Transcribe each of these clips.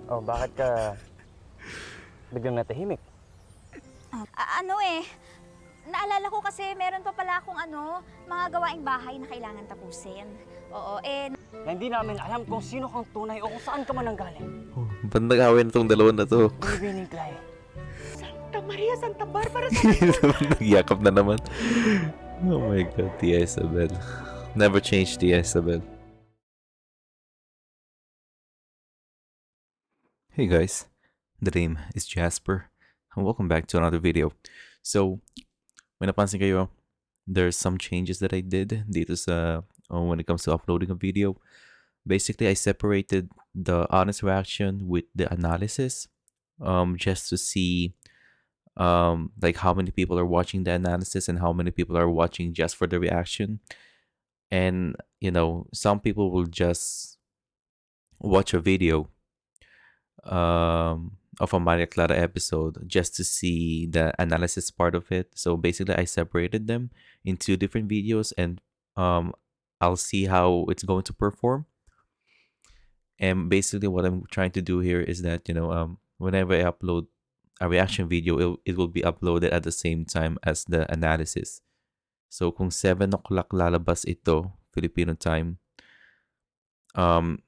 Oh, bakit ka biglang natahimik? Naalala ko kasi meron pa pala akong mga gawaing bahay na kailangan tapusin. Oo, Na hindi namin alam kung sino kang tunay o kung saan ka man nanggaling. Oh, ba't nag-away na tong dalawa na to? Binibining Clay. Santa Maria, Santa Barbara, Nagyakap na naman. Oh my god, Tia Isabel. Never change Tia Isabel. Hey guys, the name is Jasper, and welcome back to another video. So, may napansin kayo, there's some changes that I did dito sa when it comes to uploading a video. Basically, I separated the honest reaction with the analysis, just to see like how many people are watching the analysis and how many people are watching just for the reaction. And some people will just watch a video of a Maria Clara episode just to see the analysis part of it. So basically, I separated them in two different videos, and I'll see how it's going to perform. And basically, what I'm trying to do here is that whenever I upload a reaction video, it will be uploaded at the same time as the analysis. So kung 7 o'clock lalabas ito, Filipino time, 7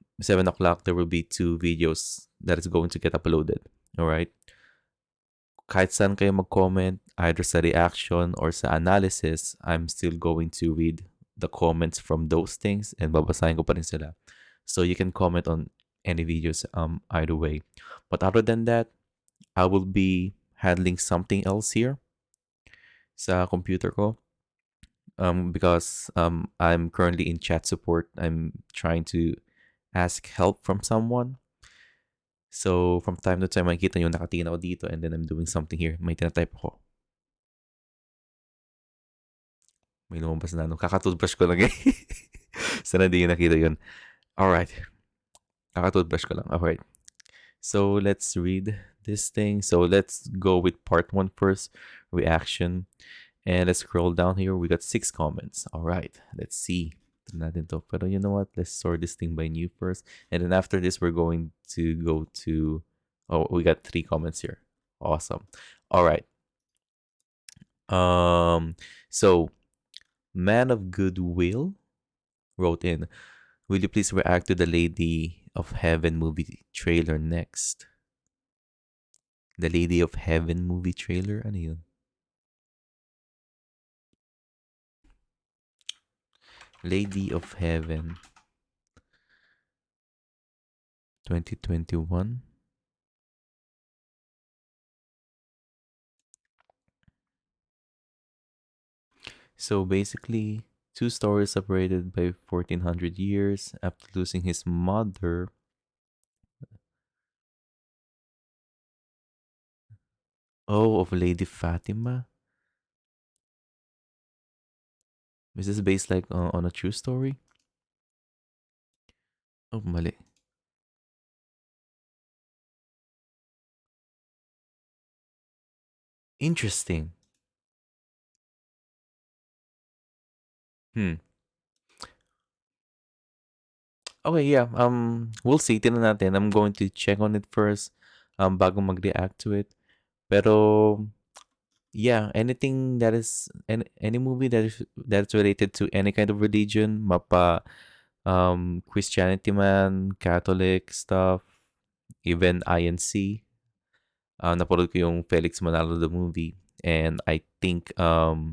o'clock, there will be two videos that is going to get uploaded. Alright? Kahit saan kayo mag-comment, either sa reaction or sa analysis, I'm still going to read the comments from those things and babasahin ko pa rin sila. So you can comment on any videos either way. But other than that, I will be handling something else here sa computer ko. Because I'm currently in chat support. I'm trying to ask help from someone. So, from time to time, makikita nyo nakatingin ako dito and then I'm doing something here. May tinatype ako. May lumabas na kakatoothbrush ko lang eh. Sana hindi nyo nakita yun. Alright. Kakatoothbrush ko lang. Alright. So, let's read this thing. So, let's go with part 1 first. Reaction. And let's scroll down here. We got 6 comments. Alright. Let's see. Natin to. Pero you know what? Let's sort this thing by new first. And then after this, we're going to go to... Oh, we got 3 comments here. Awesome. Alright. So, Man of Goodwill wrote in, will you please react to the Lady of Heaven movie trailer next? The Lady of Heaven movie trailer? Ano yun? Lady of Heaven 2021. So basically, two stories separated by 1400 years after losing his mother. Oh, of Lady Fatima. Is this based like on a true story? Oh, mali. Interesting. Okay, yeah. We'll see. Tingnan natin. I'm going to check on it first bago mag-react to it. Pero yeah, anything that is any movie that's related to any kind of religion, mapa Christianity man, Catholic stuff, even INC. Napanood ko yung Felix Manalo the movie, and I think I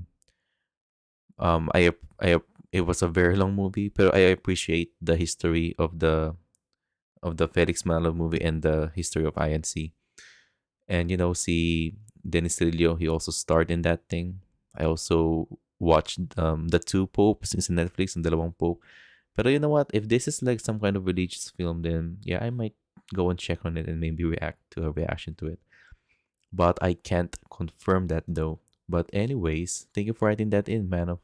it was a very long movie, pero I appreciate the history of the Felix Manalo movie and the history of INC. And see Dennis Trillo, he also starred in that thing. I also watched the two popes in Netflix, and dalawang pope. Pero you know what? If this is like some kind of religious film, then yeah, I might go and check on it and maybe react to a reaction to it. But I can't confirm that though. But anyways, thank you for writing that in, man of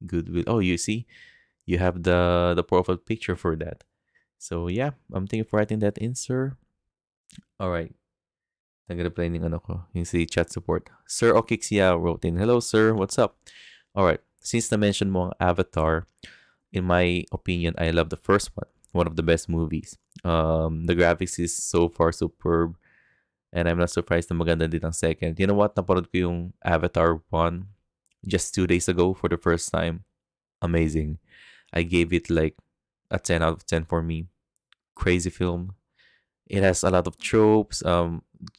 goodwill. Oh, you see, you have the profile picture for that. So yeah, thank you for writing that in, sir. All right. Nag-reply ng ko, yung si chat support. Sir Okixia wrote in, hello sir, what's up? Alright, since na-mention mo ang Avatar, in my opinion, I love the first one. one of the best movies. The graphics is so far superb, and I'm not surprised na maganda din ang second. You know what? Napanood ko yung Avatar 1 just 2 days ago for the first time. Amazing. I gave it like a 10 out of 10 for me. Crazy film. It has a lot of tropes,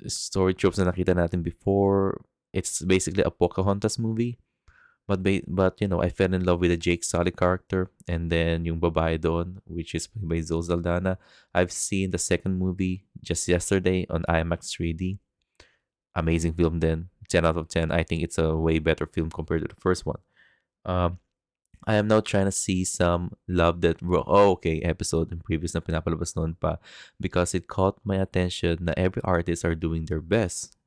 story tropes na nakita natin before. It's basically a Pocahontas movie. But I fell in love with the Jake Sully character, and then yung babae doon, which is played by Zoe Saldana. I've seen the second movie just yesterday on IMAX 3D. Amazing film then. 10 out of 10. I think it's a way better film compared to the first one. Um, I am now trying to see some Love That okay, episode in previous na pinapalabas noon pa because it caught my attention na every artist are doing their best.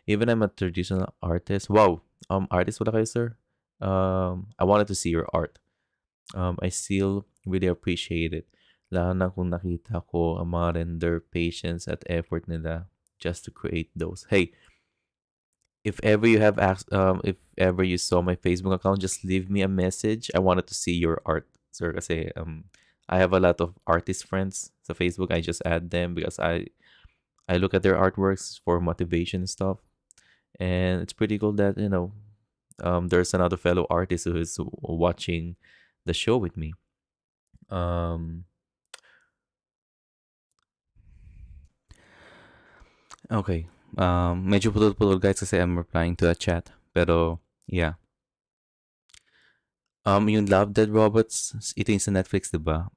Even I'm a traditional artist. Wow. Artist wala kayo, sir? I wanted to see your art. I still really appreciate it. Lalo na kung nakita ko ang mga render patience at effort nila just to create those. Hey, if ever you have if ever you saw my Facebook account, just leave me a message. I wanted to see your art, sir. Kasi I have a lot of artist friends sa Facebook. I just add them because I look at their artworks for motivation and stuff. And it's pretty cool that there's another fellow artist who is watching the show with me. Okay. Medyo putol-putol guys kasi I'm replying to a chat. Pero, yeah. Yung Love, Dead Robots, ito yung sa Netflix, diba?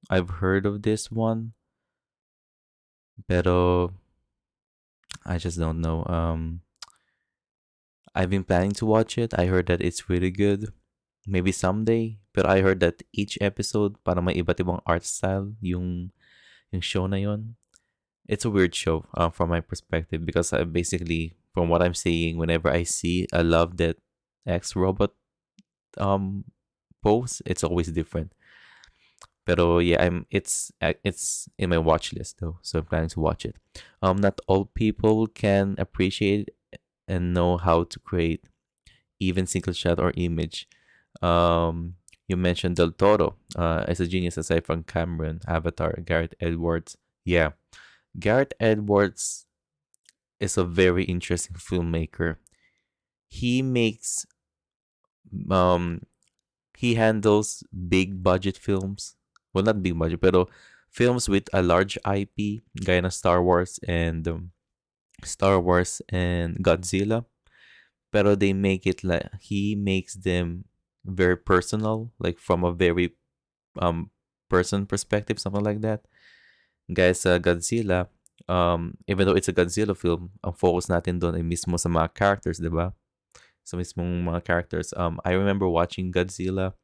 I've heard of this one. Pero, I just don't know. I've been planning to watch it. I heard that it's really good. Maybe someday. But I heard that each episode, parang may iba't ibang art style yung show na yon. It's a weird show from my perspective because I basically, from what I'm seeing, whenever I see a Love Death X robot post, it's always different. Pero yeah, it's in my watch list though, so I'm planning to watch it. Not all people can appreciate and know how to create even single shot or image. You mentioned Del Toro as a genius aside from Cameron, Avatar, Gareth Edwards. Yeah, Gareth Edwards is a very interesting filmmaker. He makes he handles big budget films. Well, not big budget, pero films with a large IP, gaya ng Star Wars and Godzilla. Pero they make it like he makes them very personal, like from a very person perspective, something like that. Guys, Godzilla, even though it's a Godzilla film, ang focus natin doon ay mismo sa mga characters, di ba? Sa mismong mga characters. I remember watching Godzilla.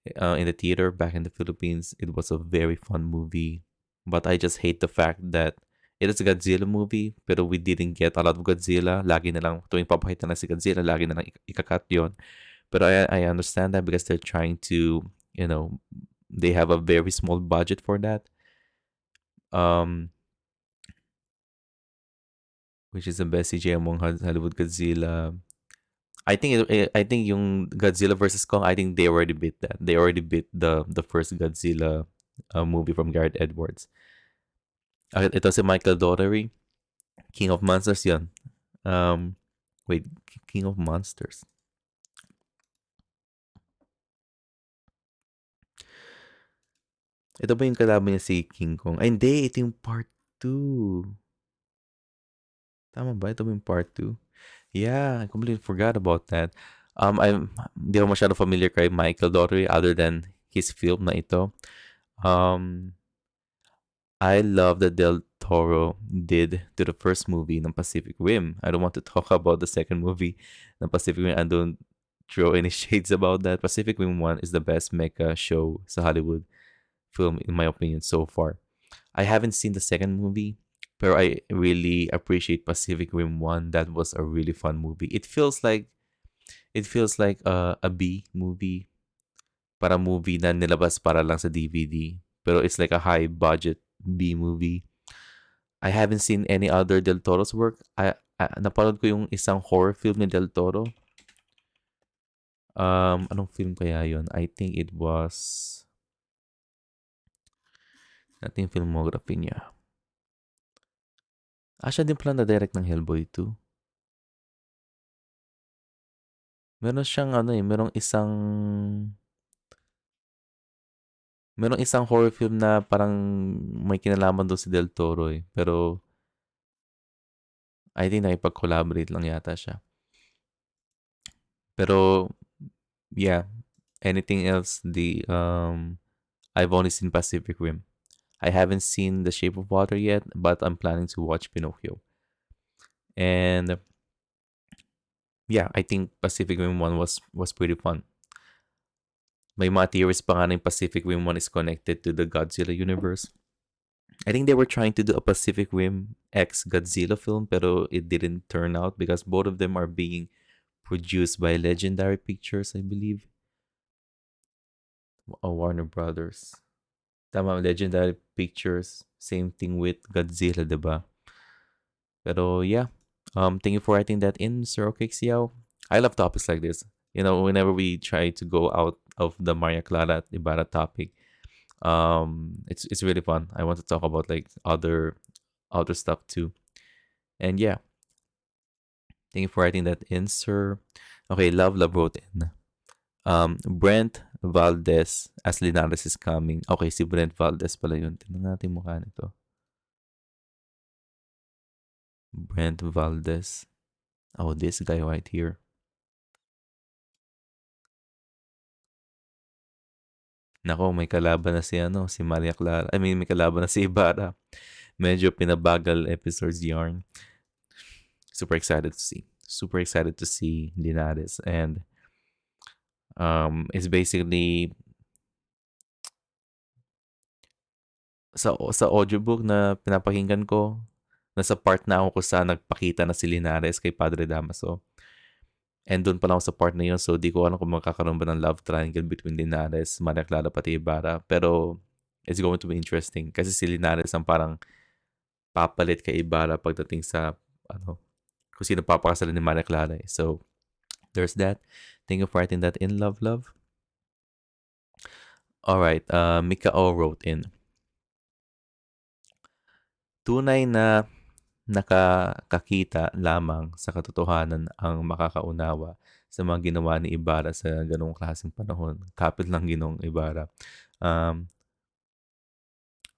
In the theater back in the Philippines, it was a very fun movie. But I just hate the fact that it is a Godzilla movie, pero we didn't get a lot of Godzilla. Lagi na lang, tuwing papakita na si Godzilla, lagi na lang ikakat yun. But I understand that because they're trying to, they have a very small budget for that. Which is the best CGI among Hollywood Godzilla. I think yung Godzilla versus Kong, I think they already beat that. They already beat the first Godzilla movie from Gareth Edwards. Ito si Michael Dougherty, King of Monsters yun. Wait, King of Monsters. Ito ba yung kalaban niya si King Kong? Ay, hindi. Ito yung part 2. Tama ba? Ito ba yung part 2? Yeah, I completely forgot about that. Hindi ako masyado familiar kay Michael Dougherty other than his film na ito. I love that Del Toro did to the first movie ng Pacific Rim. I don't want to talk about the second movie ng Pacific Rim. I don't throw any shades about that. Pacific Rim 1 is the best mecha show sa Hollywood film, in my opinion, so far. I haven't seen the second movie, but I really appreciate Pacific Rim 1. That was a really fun movie. It feels like a B movie. Para movie na nilabas para lang sa DVD. Pero it's like a high budget B movie. I haven't seen any other Del Toro's work. Napanood ko yung isang horror film ni Del Toro. Anong film kaya yun? I think it was Natin filmography niya. Siya din pala na-direct ng Hellboy 2. Meron siyang merong isang horror film na parang may kinalaman doon si Del Toro eh. Pero I think nakipag-collaborate lang yata siya. Pero yeah, anything else, I've only seen Pacific Rim. I haven't seen The Shape of Water yet, but I'm planning to watch Pinocchio. And yeah, I think Pacific Rim 1 was pretty fun. May mga theories pa nga na yung Pacific Rim 1 is connected to the Godzilla universe. I think they were trying to do a Pacific Rim X Godzilla film, pero it didn't turn out because both of them are being produced by Legendary Pictures, I believe. Warner Brothers. Tama, Legendary Pictures. Same thing with Godzilla, diba? Pero yeah, thank you for writing that in, Sir OK Xiao. I love topics like this. You know, whenever we try to go out of the Maria Clara at Ibarra topic, it's really fun. I want to talk about like other stuff too. And yeah, thank you for writing that in, sir. Okay, Love wrote in. Brent Valdez as Linares is coming. Okay, si Brent Valdez pala yun. Tingnan natin mukha nito. Brent Valdez. Oh, this guy right here. Nako, may kalaban na si Maria Clara. I mean, may kalaban na si Ibarra. Medyo pinabagal episodes yarn. Super excited to see. Super excited to see Linares. And it's basically sa audiobook na pinapakinggan ko, nasa part na ako kung saan nagpakita na si Linares kay Padre Damaso. And doon pa lang ako sa part na yun, so di ko alam kung magkakaroon ba ng love triangle between Linares, Maria Clara, pati Ibarra. Pero it's going to be interesting kasi si Linares ang parang papalit kay Ibarra pagdating sa kung sino papakasalan ni Maria Clara. So there's that. Thank you for writing that in, love. Alright, Mika O wrote in. Tunay na nakakakita lamang sa katotohanan ang makakaunawa sa mga ginawa ni Ibarra sa ganong klaseng panahon. Kapit lang Ginong Ibarra.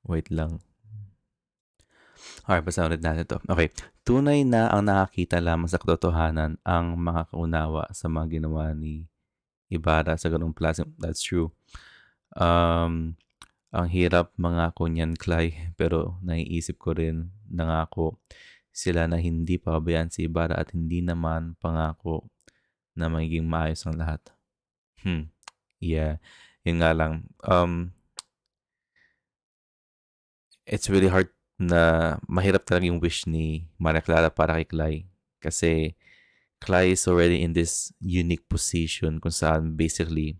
Wait lang. Alright, basta ulit natin ito. Okay. Tunay na ang nakakita lamang sa katotohanan ang makakaunawa sa mga ginawa ni Ibarra sa ganong klaseng. That's true. Ang hirap mangako niyan, Clay, pero naiisip ko rin nangako sila na hindi pababayaan si Ibarra at hindi naman pangako na magiging maayos ang lahat. Yeah. Yun nga lang. It's really hard na mahirap talaga yung wish ni Maria Clara para kay Clay. Kasi Clay is already in this unique position kung saan basically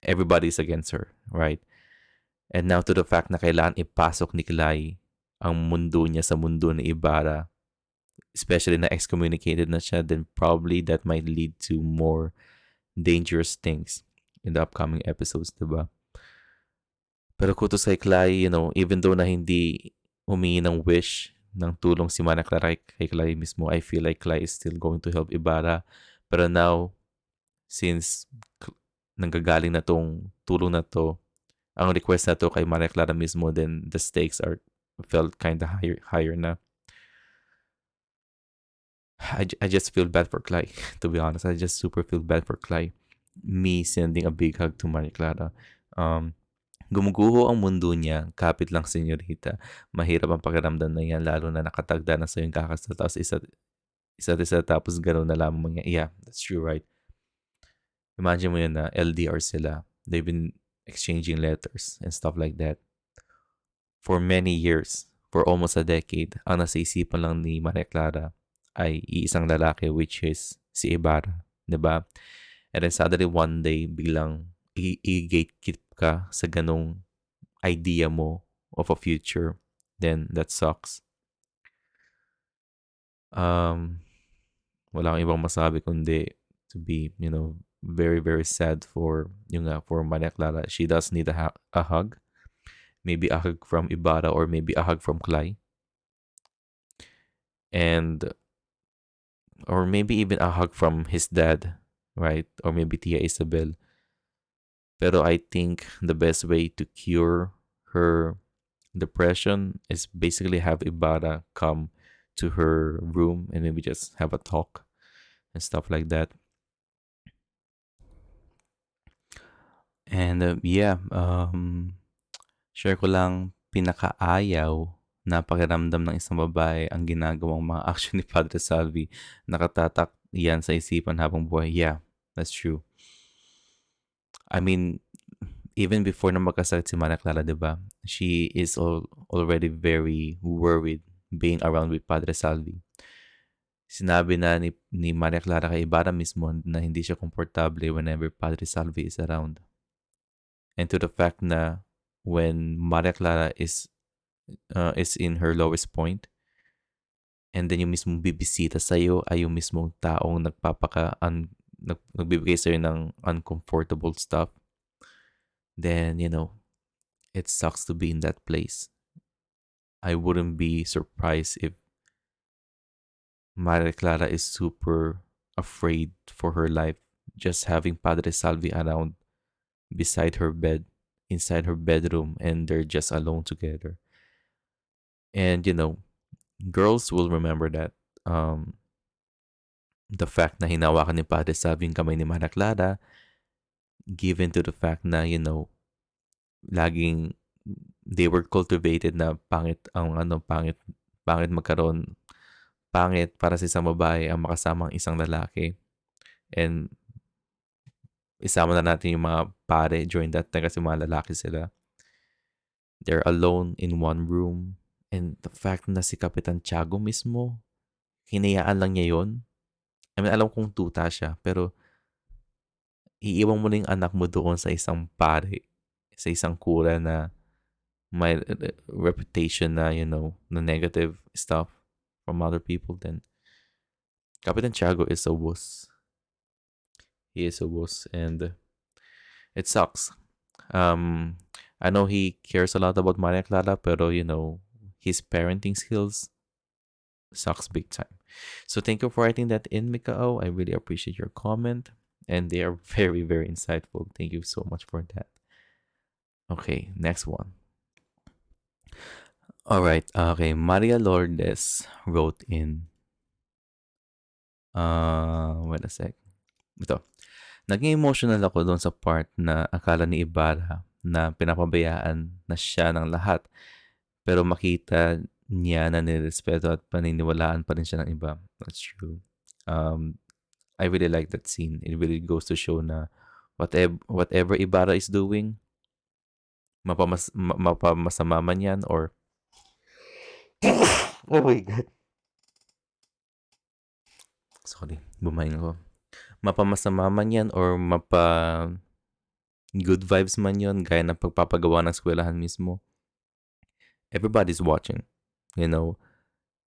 everybody's against her, right? And now to the fact na kailangan ipasok ni Clay ang mundo niya sa mundo ni Ibarra, especially na excommunicated na siya, then probably that might lead to more dangerous things in the upcoming episodes, diba? Pero kudos kay Clay, even though na hindi humingi ng wish ng tulong si Mana Clara kay Clay mismo, I feel like Clay is still going to help Ibarra. Pero now, since nanggagaling na tong tulong na to, ang request na to kay Maria Clara mismo, then the stakes felt kind of higher na. I just feel bad for Clay, to be honest. I just super feel bad for Clay. Me sending a big hug to Maria Clara. Gumuguho ang mundo niya, kapit lang senyorita. Mahirap ang pakiramdam na yan, lalo na nakatagda na sa yung kakasta, tapos isa't isa, tapos gano'n na lamang niya. Yeah, that's true, right? Imagine mo yun na LDR sila. They've been exchanging letters and stuff like that for many years, for almost a decade. Ang nasa isipan lang ni Maria Clara ay iisang lalaki, which is si Ibarra, diba? And then suddenly one day, biglang i-gatekeep ka sa ganong idea mo of a future, then that sucks. Wala kang ibang masabi kundi to be, very, very sad for Maria Clara. She does need a hug. maybe a hug from Ibarra or maybe a hug from Clay, and or maybe even a hug from his dad, right? Or maybe Tia Isabel. Pero I think the best way to cure her depression is basically have Ibarra come to her room and maybe just have a talk and stuff like that. And yeah, share ko lang pinakaayaw na pakiramdam ng isang babae ang ginagawang mga action ni Padre Salvi. Nakatatak yan sa isipan habang buhay. Yeah, that's true. I mean, even before na magkasakit si Maria Clara, di ba? She is already very worried being around with Padre Salvi. Sinabi na ni Maria Clara kay Ibarra mismo na hindi siya komportable whenever Padre Salvi is around. And to the fact na when Maria Clara is in her lowest point, and then yung mismong bibisita sa'yo ay yung mismong taong nagbibigay sa'yo ng uncomfortable stuff, then, it sucks to be in that place. I wouldn't be surprised if Maria Clara is super afraid for her life just having Padre Salvi around beside her bed, inside her bedroom, and they're just alone together. And, girls will remember that. The fact na hinawakan ni Padre Salvi yung kamay ni Maria Clara, given to the fact na, laging they were cultivated na pangit magkaroon, pangit para sa isang babae ang makasama ang isang lalaki. And isama na natin yung mga pare during that time kasi mga lalaki sila. They're alone in one room. And the fact na si Kapitan Tiago mismo, hinayaan lang niya yun. I mean, alam kong tuta siya, pero iiwan mo na yung anak mo doon sa isang pare, sa isang kura na may reputation na, na negative stuff from other people, then Kapitan Tiago is a wuss. He is a wuss, and it sucks. I know he cares a lot about Maria Clara, pero, his parenting skills sucks big time. So thank you for writing that in, Mikao. I really appreciate your comment. And they are very, very insightful. Thank you so much for that. Okay, next one. All right. Okay, Maria Lourdes wrote in. Wait a sec. Ito. Naging emotional ako doon sa part na akala ni Ibarra na pinapabayaan na siya ng lahat. Pero makita niya na nirespeto at paniniwalaan pa rin siya ng iba. That's true. I really like that scene. It really goes to show na whatever Ibarra is doing, mapamasama man yan or oh my God. Sorry, bumahin ko. Mapamasama man yan or good vibes man yon, gaya ng pagpapagawa ng eskwelahan mismo. Everybody's watching, and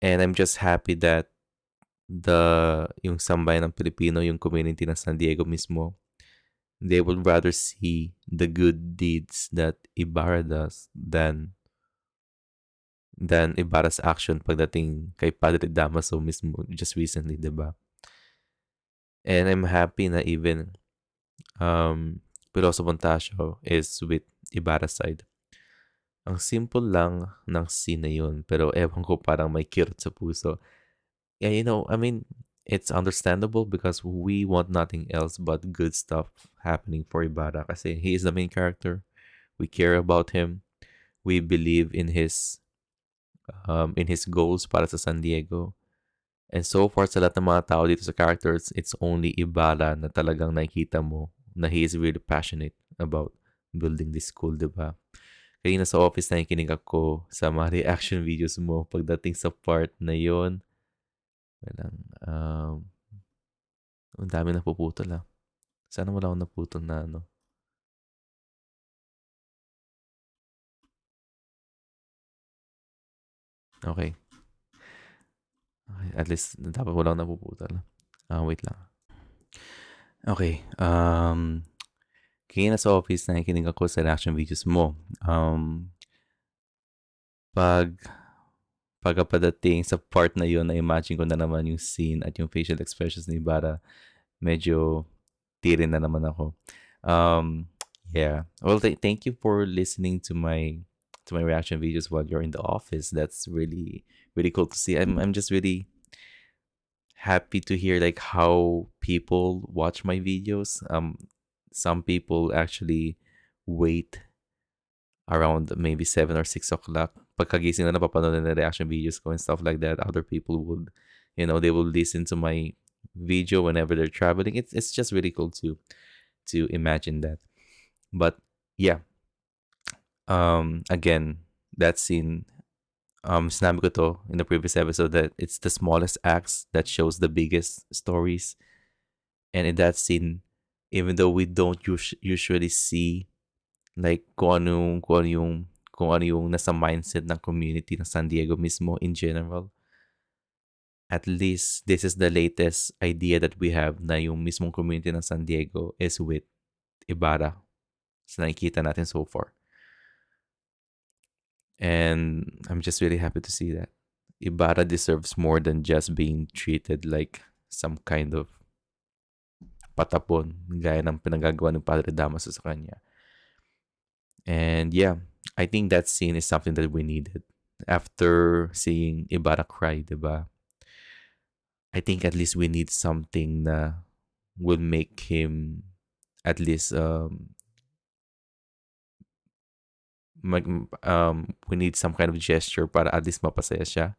I'm just happy that yung sambayan ng Pilipino, yung community ng San Diego mismo, they would rather see the good deeds that Ibarra does than Ibarra's action pagdating kay Padre Damaso mismo just recently, diba? And I'm happy na even Piloso Montasio is with Ibarra's side. Ang simple lang ng scene na yun, pero ewan ko parang may kirot sa puso. Yeah, I mean, it's understandable because we want nothing else but good stuff happening for Ibarra kasi he is the main character. We care about him. We believe in his goals para sa San Diego. And so far sa lahat ng mga tao dito sa characters, it's only Ibarra na talagang nakikita mo na he is really passionate about building this school, diba? Kanina sa office nakikinig ako sa mga reaction videos mo pagdating sa part na yon. Ang dami napuputol . Sana wala akong naputol na ano. Okay. At least dapat wala akong napuputol . Wait lang. Okay. Kanina sa office nakikinig ako sa reaction videos mo. Pag pagkapadating sa part na yun, na-imagine ko na naman yung scene at yung facial expressions ni Ibarra. Medyo tirin na naman ako. Um, yeah. Well, thank you for listening to my reaction videos while you're in the office. That's really really cool to see. I'm just really happy to hear like how people watch my videos. Some people actually wait around maybe 7 or 6 o'clock. Pagkagising na napapanood na reaction videos ko and stuff like that. Other people would, they will listen to my video whenever they're traveling. It's just really cool to imagine that. But yeah, again, that scene, sinabi ko to in the previous episode that it's the smallest acts that shows the biggest stories. And in that scene, even though we don't usually see like kung ano yung nasa mindset ng community ng San Diego mismo in general, at least this is the latest idea that we have na yung mismong community ng San Diego is with Ibarra sa nakikita natin so far. And I'm just really happy to see that. Ibarra deserves more than just being treated like some kind of patapon gaya ng pinagagawa ng Padre Damaso sa kanya. And yeah, I think that scene is something that we needed. After seeing Ibarra cry, diba? I think at least we need something na will make him at least we need some kind of gesture para at least mapasaya siya.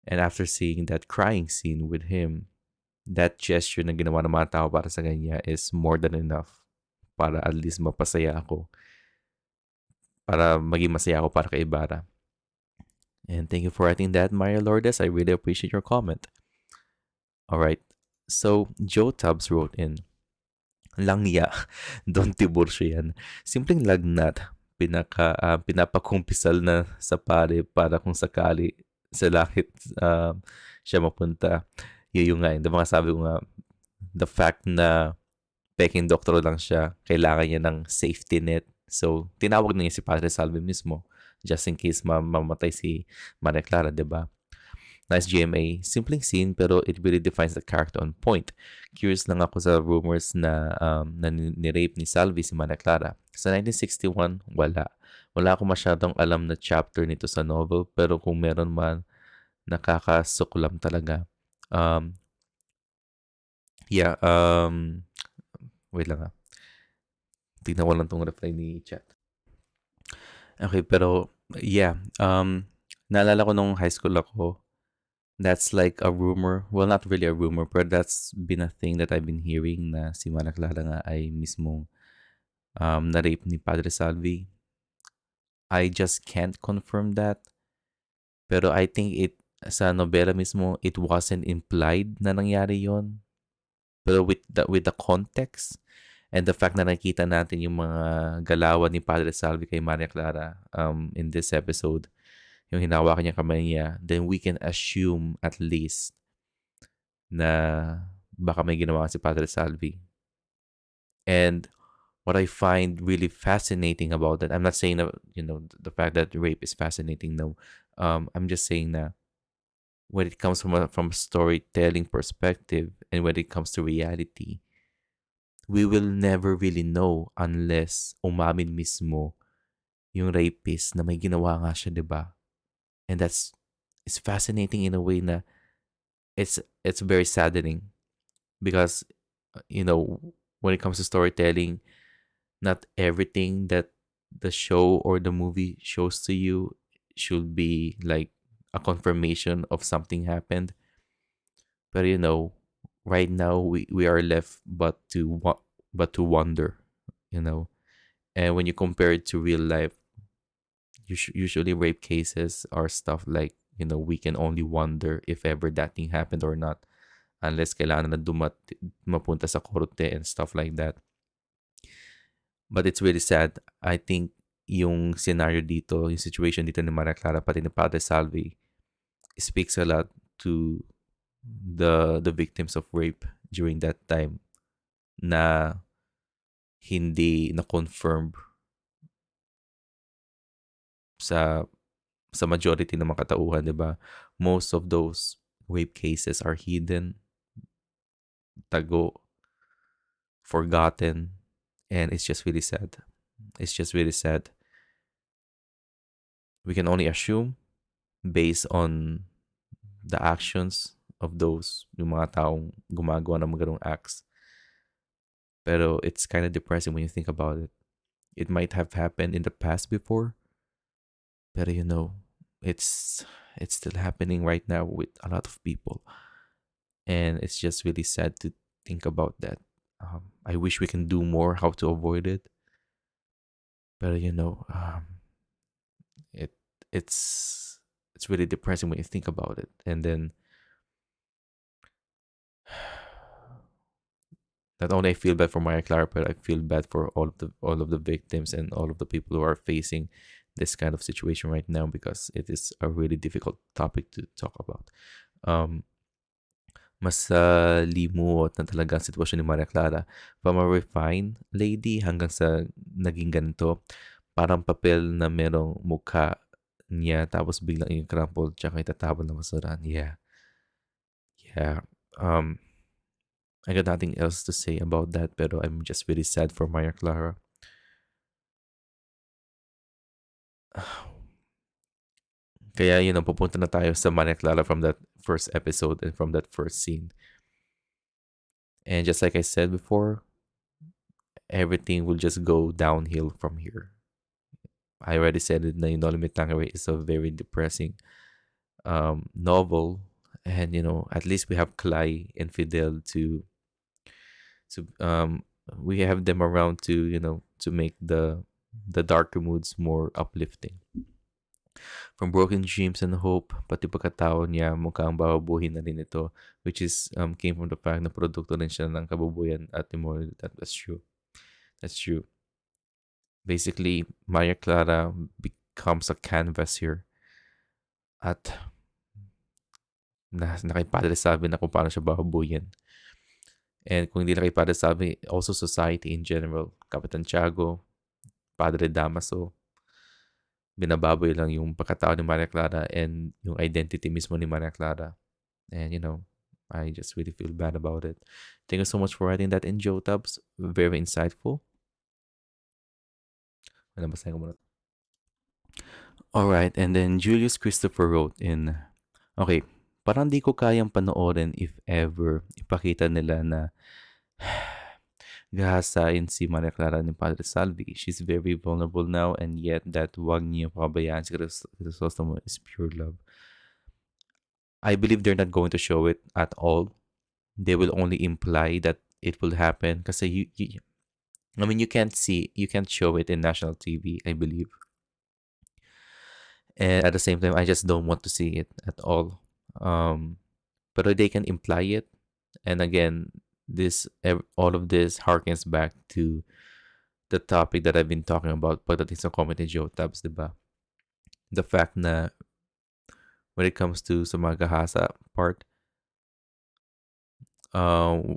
And after seeing that crying scene with him, that gesture na ginawa ng mga tao para sa kanya is more than enough para at least mapasaya ako. Para maging masaya ako para kay Ibarra. And thank you for writing that, Maria Lourdes. I really appreciate your comment. All right. So, Joe Tubbs wrote in, Langya, Don Tiburcio yan. Simpleng lagnat, pinapakumpisal na sa pare para kung sakali sa langit siya mapunta. Yun yung nga, yung mga sabi ko nga, the fact na peking doktor lang siya, kailangan niya ng safety net. So, tinawag na niya si Padre Salve mismo just in case mamatay si Maria Clara, diba? Nice GMA. Simpleng scene pero it really defines the character on point. Curious lang ako sa rumors na ni-rape ni Salvi si Maria Clara. Sa 1961, wala. Wala akong masyadong alam na chapter nito sa novel pero kung meron man, nakakasuklam talaga. Yeah, wait lang tignan ko lang tong reply ni chat. Okay, pero yeah, naalala ko nung high school ako, that's like a rumor. Well, not really a rumor, but that's been a thing that I've been hearing na si Maria Clara nga ay mismong na-rape ni Padre Salvi. I just can't confirm that. Pero I think sa nobela mismo, it wasn't implied na nangyari yon. Pero with the context and the fact na nakita natin yung mga galawan ni Padre Salvi kay Maria Clara in this episode, yung hinawakan niya kamay niya, then we can assume at least na baka may ginawa si Padre Salvi. And what I find really fascinating about that, I'm not saying that, the fact that rape is fascinating, no. I'm just saying that when it comes from a storytelling perspective and when it comes to reality, we will never really know unless umamin mismo yung rapist na may ginawa nga siya, diba? And it's fascinating in a way na it's very saddening because when it comes to storytelling, not everything that the show or the movie shows to you should be like a confirmation of something happened. But right now we are left but to wonder, and when you compare it to real life, usually rape cases are stuff like, we can only wonder if ever that thing happened or not unless kailangan na mapunta sa korte and stuff like that. But it's really sad. I think yung scenario dito, yung situation dito ni Maria Clara pati ni Padre Salvi speaks a lot to the victims of rape during that time na hindi na confirm sa sa majority ng mga katauhan, di ba? Most of those rape cases are hidden, tago, forgotten, and it's just really sad. It's just really sad. We can only assume based on the actions of those yung mga taong gumagawa ng mga ganong acts. Pero it's kind of depressing when you think about it. It might have happened in the past before, pero it's it's still happening right now with a lot of people, and it's just really sad to think about that. I wish we can do more how to avoid it, but it it's really depressing when you think about it, and then not only I feel bad for Maria Clara, but I feel bad for all of the victims and all of the people who are facing this kind of situation right now, because it is a really difficult topic to talk about. Mas limuot na talaga ang sitwasyon ni Maria Clara. From a refined lady hanggang sa naging ganito, parang papel na merong mukha niya tapos biglang yung crumple tsaka itatapon ng basurahan. Yeah. Yeah. I got nothing else to say about that, pero I'm just really sad for Maria Clara. Kaya pupunta na tayo sa Maria Clara from that first episode and from that first scene. And just like I said before, everything will just go downhill from here. I already said it na yung No Limit Tangeray is a very depressing novel. And, at least we have Clay and Fidel to we have them around to make the darker moods more uplifting. From broken dreams and hope, pati pagkatao niya mukhang bababuhin na rin ito, which is came from the fact na produkto rin siya ng kababuyan at immorality. That's true. That's true. Basically, Maria Clara becomes a canvas here. At nakipadre sabi na kung paano siya bababuyin. And kung hindi nakipadre sabi, also society in general. Kapitan Tiago, Padre Damaso, binababoy lang yung pagkatao ni Maria Clara and yung identity mismo ni Maria Clara. And, I just really feel bad about it. Thank you so much for writing that in, Joe Tubbs. Very insightful. Basahin ko muna. Alright, and then Julius Christopher wrote in, okay, parang di ko kayang panoorin if ever ipakita nila na gahasain si Maria Clara ni Padre Salvi. She's very vulnerable now, and yet that wag niyo pabayaan si Crisostomo is pure love. I believe they're not going to show it at all. They will only imply that it will happen kasi you can't show it in national TV, I believe. And at the same time, I just don't want to see it at all. But they can imply it, and again, all of this harkens back to the topic that I've been talking about pagdating sa comedy Joe Tabs, diba? The fact na when it comes to sa mga gahasa part,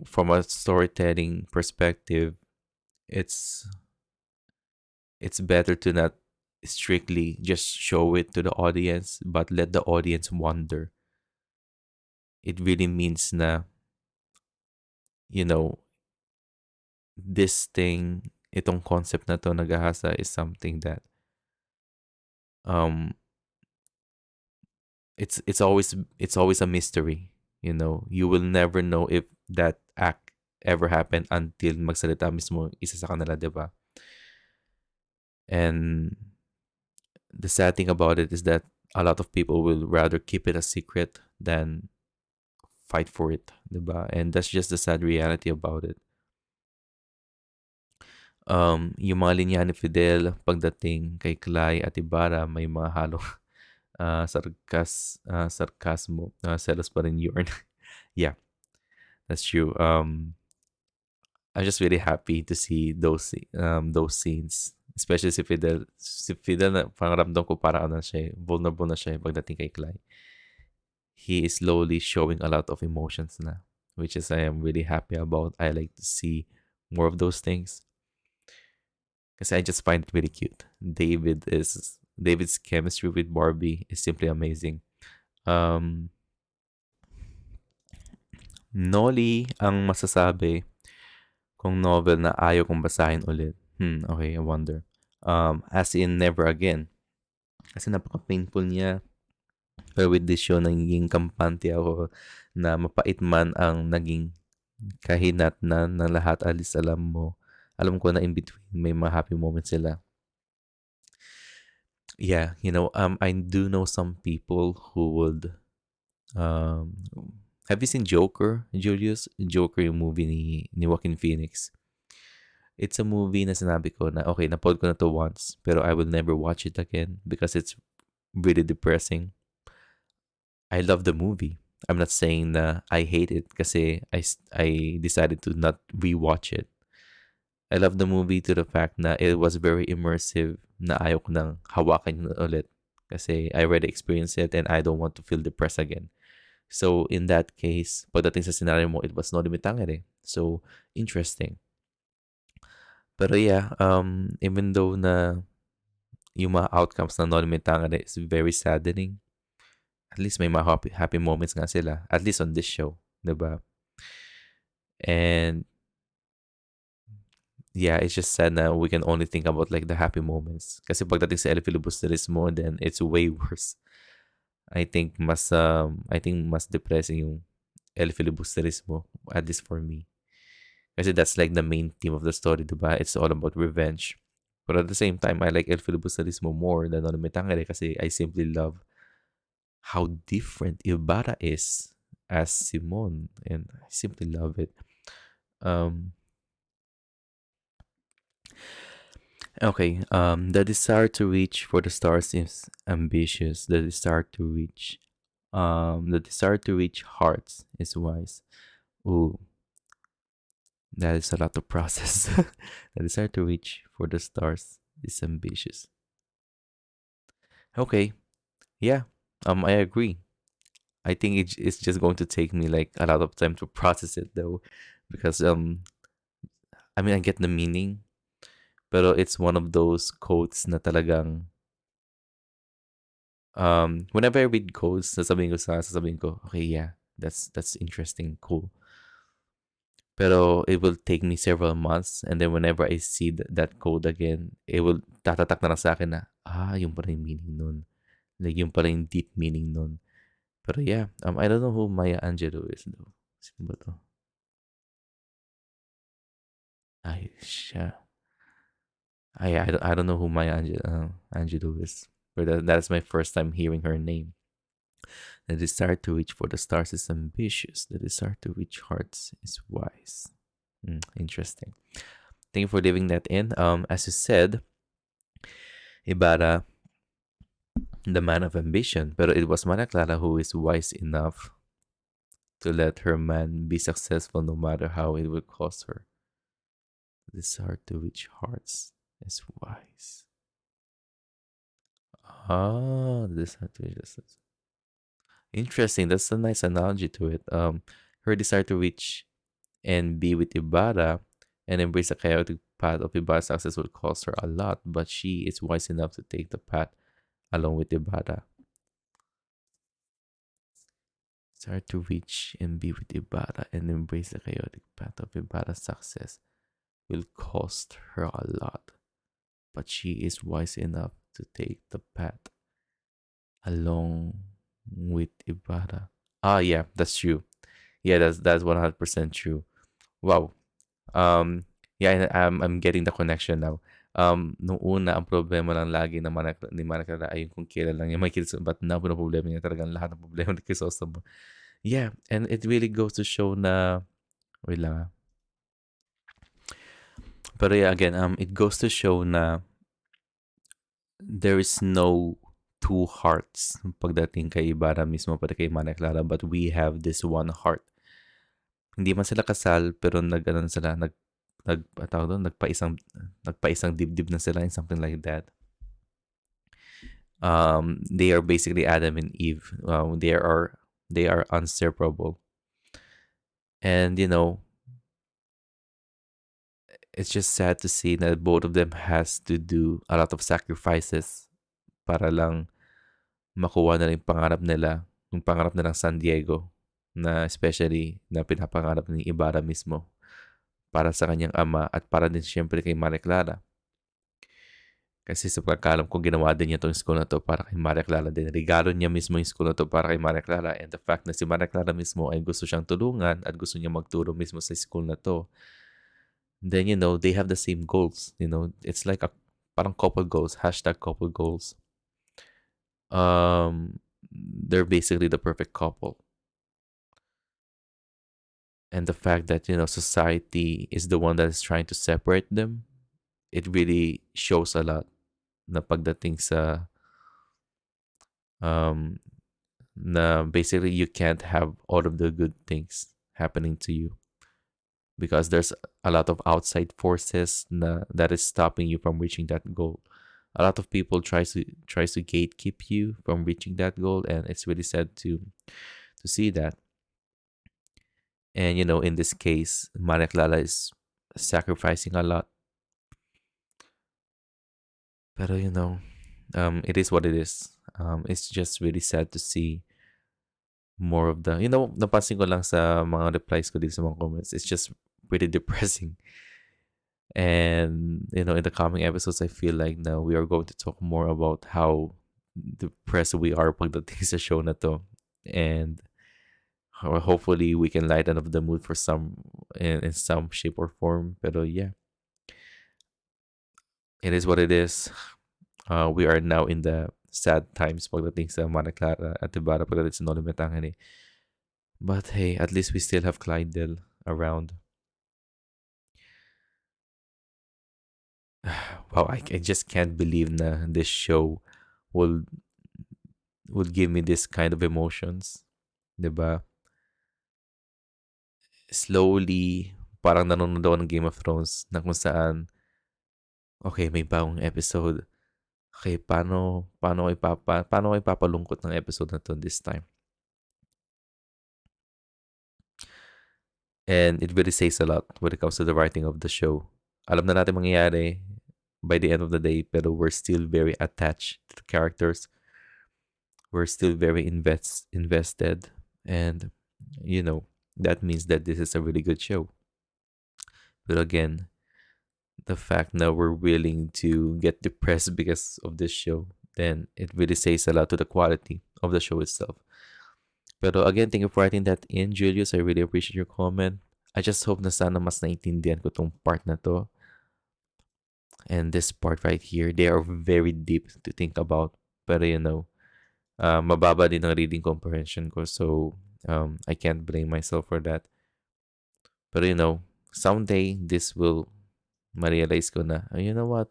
from a storytelling perspective, it's better to not strictly just show it to the audience, but let the audience wonder. It really means na, this thing, itong concept na to nagahasa is something that it's always a mystery. You will never know if that act ever happened until magsalita mismo isa sa kanila, diba? And the sad thing about it is that a lot of people will rather keep it a secret than fight for it, diba? And that's just the sad reality about it. Yung mga linya ni Fidel pagdating kay Clay at Ibarra, may mga halong sarcasmo, selos pa rin yun. Yeah, that's true. I'm just really happy to see those scenes, especially si Fidel. Si Fidel na pangaramdam ko para siya, vulnerable na siya pagdating kay Clay. He is slowly showing a lot of emotions na, which is I am really happy about. I like to see more of those things. Kasi I just find it really cute. David is David's chemistry with Barbie is simply amazing. Um, Noli ang masasabi kung novel na ayaw kong basahin ulit. Okay, I wonder. As in Never Again. Kasi napaka-painful niya. Pero with this show, nagiging kampante ako na mapait man ang naging kahinat na ng lahat, alis alam mo. Alam ko na in between may mga happy moments sila. Yeah, I do know some people who would um have you seen Joker, Julius? Joker yung movie ni Joaquin Phoenix. It's a movie na sinabi ko na okay, napod ko na to once, pero I will never watch it again because it's really depressing. I love the movie. I'm not saying na I hate it kasi I decided to not rewatch it. I love the movie to the fact na it was very immersive na ayaw ko nang hawakan yun ulit kasi I already experienced it and I don't want to feel depressed again. So in that case, pagdating sa scenario mo, it was no limitangere. So interesting. Pero yeah, even though na yung mga outcomes ng no limitangere is very saddening, at least may mga happy moments nga sila. At least on this show, diba? And yeah, it's just sad na we can only think about like the happy moments. Kasi pagdating sa El Filibusterismo, then it's way worse. I think mas depressing yung El Filibusterismo, at least for me. Kasi that's like the main theme of the story, diba? It's all about revenge. But at the same time, I like El Filibusterismo more than Ono Metangere kasi I simply love how different Ibarra is as Simon. And I simply love it. Okay, the desire to reach for the stars is ambitious. The desire to reach hearts is wise. Ooh, that is a lot to process. The desire to reach for the stars is ambitious. Okay, yeah, I agree. I think it's just going to take me like a lot of time to process it though, because I mean I get the meaning, pero it's one of those quotes na talagang whenever I read quotes, sasabihin ko, okay, yeah, that's interesting, cool. Pero it will take me several months and then whenever I see that code again, it will tatatak na lang sa akin na, yung pala yung meaning nun. Like, yung pala yung deep meaning nun. Pero yeah, I don't know who Maya Angelou is though. Sino ba to? Ay, siya. I don't know who Maya Angelou is. But that's my first time hearing her name. The desire to reach for the stars is ambitious. The desire to reach hearts is wise. Interesting. Thank you for leaving that in. As you said, Ibarra, the man of ambition, but it was Mana Clara who is wise enough to let her man be successful no matter how it would cost her. The desire to reach hearts is wise. The desire to reach. Interesting. That's a nice analogy to it. Her desire to reach and be with Ibarra and embrace the chaotic path of Ibarra's success will cost her a lot, but she is wise enough to take the path along with Ibarra. Desire to reach and be with Ibarra and embrace the chaotic path of Ibarra's success will cost her a lot, but she is wise enough to take the path along with Ibarra. Yeah, that's true. Yeah, that's 100% true. Wow. Yeah, I'm getting the connection now. Nung una, ang problema lang lagi na ni Manakala ay kung kailan lang niya makikita. But now, na problema niya talagang lahat ng problema ni Crisostomo. Yeah, and it really goes to show na, wait lang. Pero yeah, again, it goes to show na there is no two hearts pagdating kay Ibarra mismo pati kay Mana Clara, but we have this one heart. Hindi man sila kasal pero nagpaisang dibdib na sila and something like that. They are basically Adam and Eve. They are inseparable. And it's just sad to see that both of them has to do a lot of sacrifices para lang makuha na yung pangarap nila, yung pangarap nilang San Diego, na especially na pinapangarap ni Ibarra mismo para sa kanyang ama at para din siyempre kay Maria Clara. Kasi sa pagkakalam ko, ginawa din niya itong school na to para kay Maria Clara din. Regalo niya mismo yung school na to para kay Maria Clara. And the fact na si Maria Clara mismo ay gusto siyang tulungan at gusto niya magturo mismo sa school na to, then, they have the same goals. It's like a parang couple goals, hashtag couple goals. They're basically the perfect couple. And the fact that, society is the one that is trying to separate them, it really shows a lot na pagdating sa na basically you can't have all of the good things happening to you because there's a lot of outside forces that is stopping you from reaching that goal. A lot of people tries to gatekeep you from reaching that goal, and it's really sad to see that. And in this case, Maria Clara is sacrificing a lot. Pero it is what it is. It's just really sad to see more of the, napansin ko lang sa mga replies ko dito sa mga comments, it's just pretty depressing. And, in the coming episodes, I feel like now we are going to talk more about how depressed we are pagdating sa show na to. And hopefully we can lighten up the mood for some, in some shape or form. Pero yeah, it is what it is. We are now in the sad times pagdating sa Maria Clara at Ibarra pagdating sa Noli Me Tangere. But hey, at least we still have Clydel around. Wow, I just can't believe na this show will give me this kind of emotions. 'Di ba? Slowly, parang nanonood ako ng Game of Thrones na kung saan, okay, may bagong episode. Okay, paano ko ipapalungkot ng episode na to this time? And it really says a lot when it comes to the writing of the show. Alam na natin mangyayari by the end of the day, pero we're still very attached to the characters. We're still very invested. And, that means that this is a really good show. But again, the fact that we're willing to get depressed because of this show, then it really says a lot to the quality of the show itself. Pero again, thank you for writing that in, Julius. I really appreciate your comment. I just hope na sana mas naintindihan ko tong part na to. And this part right here, they are very deep to think about. Pero mababa din ang reading comprehension ko. So, I can't blame myself for that. Pero someday, this will ma-realize ko na, you know what?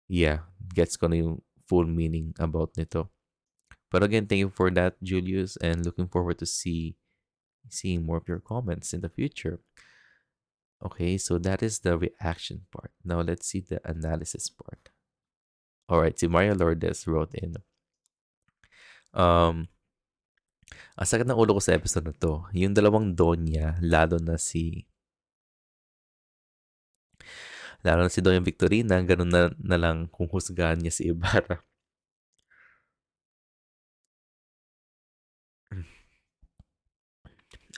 Yeah, gets ko na yung full meaning about nito. But again, thank you for that, Julius, and looking forward to seeing more of your comments in the future. Okay, so that is the reaction part. Now let's see the analysis part. All right, si Maria Lourdes wrote in, ang sakit ng ulo ko sa episode na to, yung dalawang Donya, lalo na si Doña Victorina, ganun na lang kung husgahan niya si Ibarra.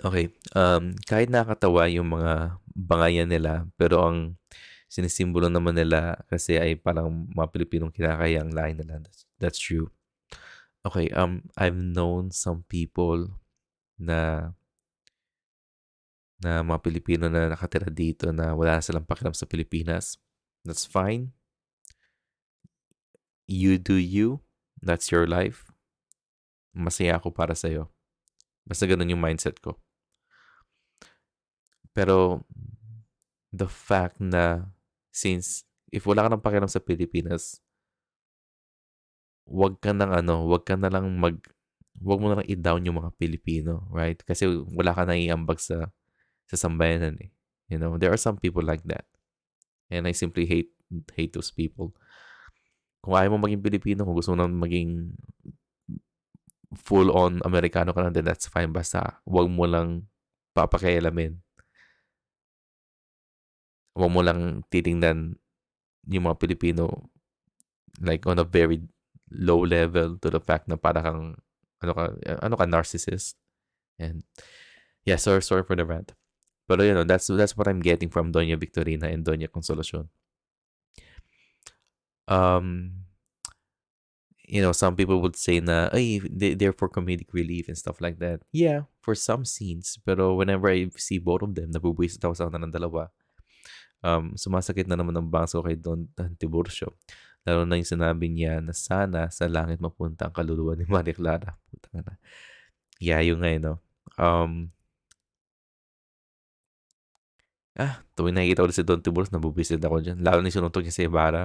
Okay, kahit nakakatawa yung mga bangayan nila, pero ang sinisimbolo naman nila kasi ay parang mga Pilipinong kinakayang lahi nila. That's true. Okay, I've known some people na mga Pilipino na nakatira dito na wala silang pakialam sa Pilipinas. That's fine. You do you. That's your life. Masaya ako para sa'yo. Basta ganun yung mindset ko. Pero the fact na since if wala ka ng pakialam sa Pilipinas, wag mo na lang i-down yung mga Pilipino, right? Kasi wala ka nang iambag sa sambayanan eh. There are some people like that. And I simply hate those people. Kung ayaw mo maging Pilipino, kung gusto mo na maging full-on Amerikano ka lang, then that's fine. Basta wag mo lang papakialamin. Wag mo lang titingnan yung mga Pilipino like on a very low level to the fact na para kang ano ka narcissist. And yeah, sorry for the rant. Pero that's what I'm getting from Doña Victorina and Doña Consolacion. Um, some people would say na, ay, they're for comedic relief and stuff like that. Yeah, for some scenes. Pero whenever I see both of them, nabubuisit ako sa kanila ng dalawa. Sumasakit na naman ang bangso kay Don Tiburcio. Lalo na yung sinabi niya na sana sa langit mapunta ang kaluluwa ni Maria Clara. Putang ina. Yeah, yung nga, tuwing nakikita ko si Don Tiburcio, nabubisit ako dyan. Lalo na yung sinutok niya sa Ibarra.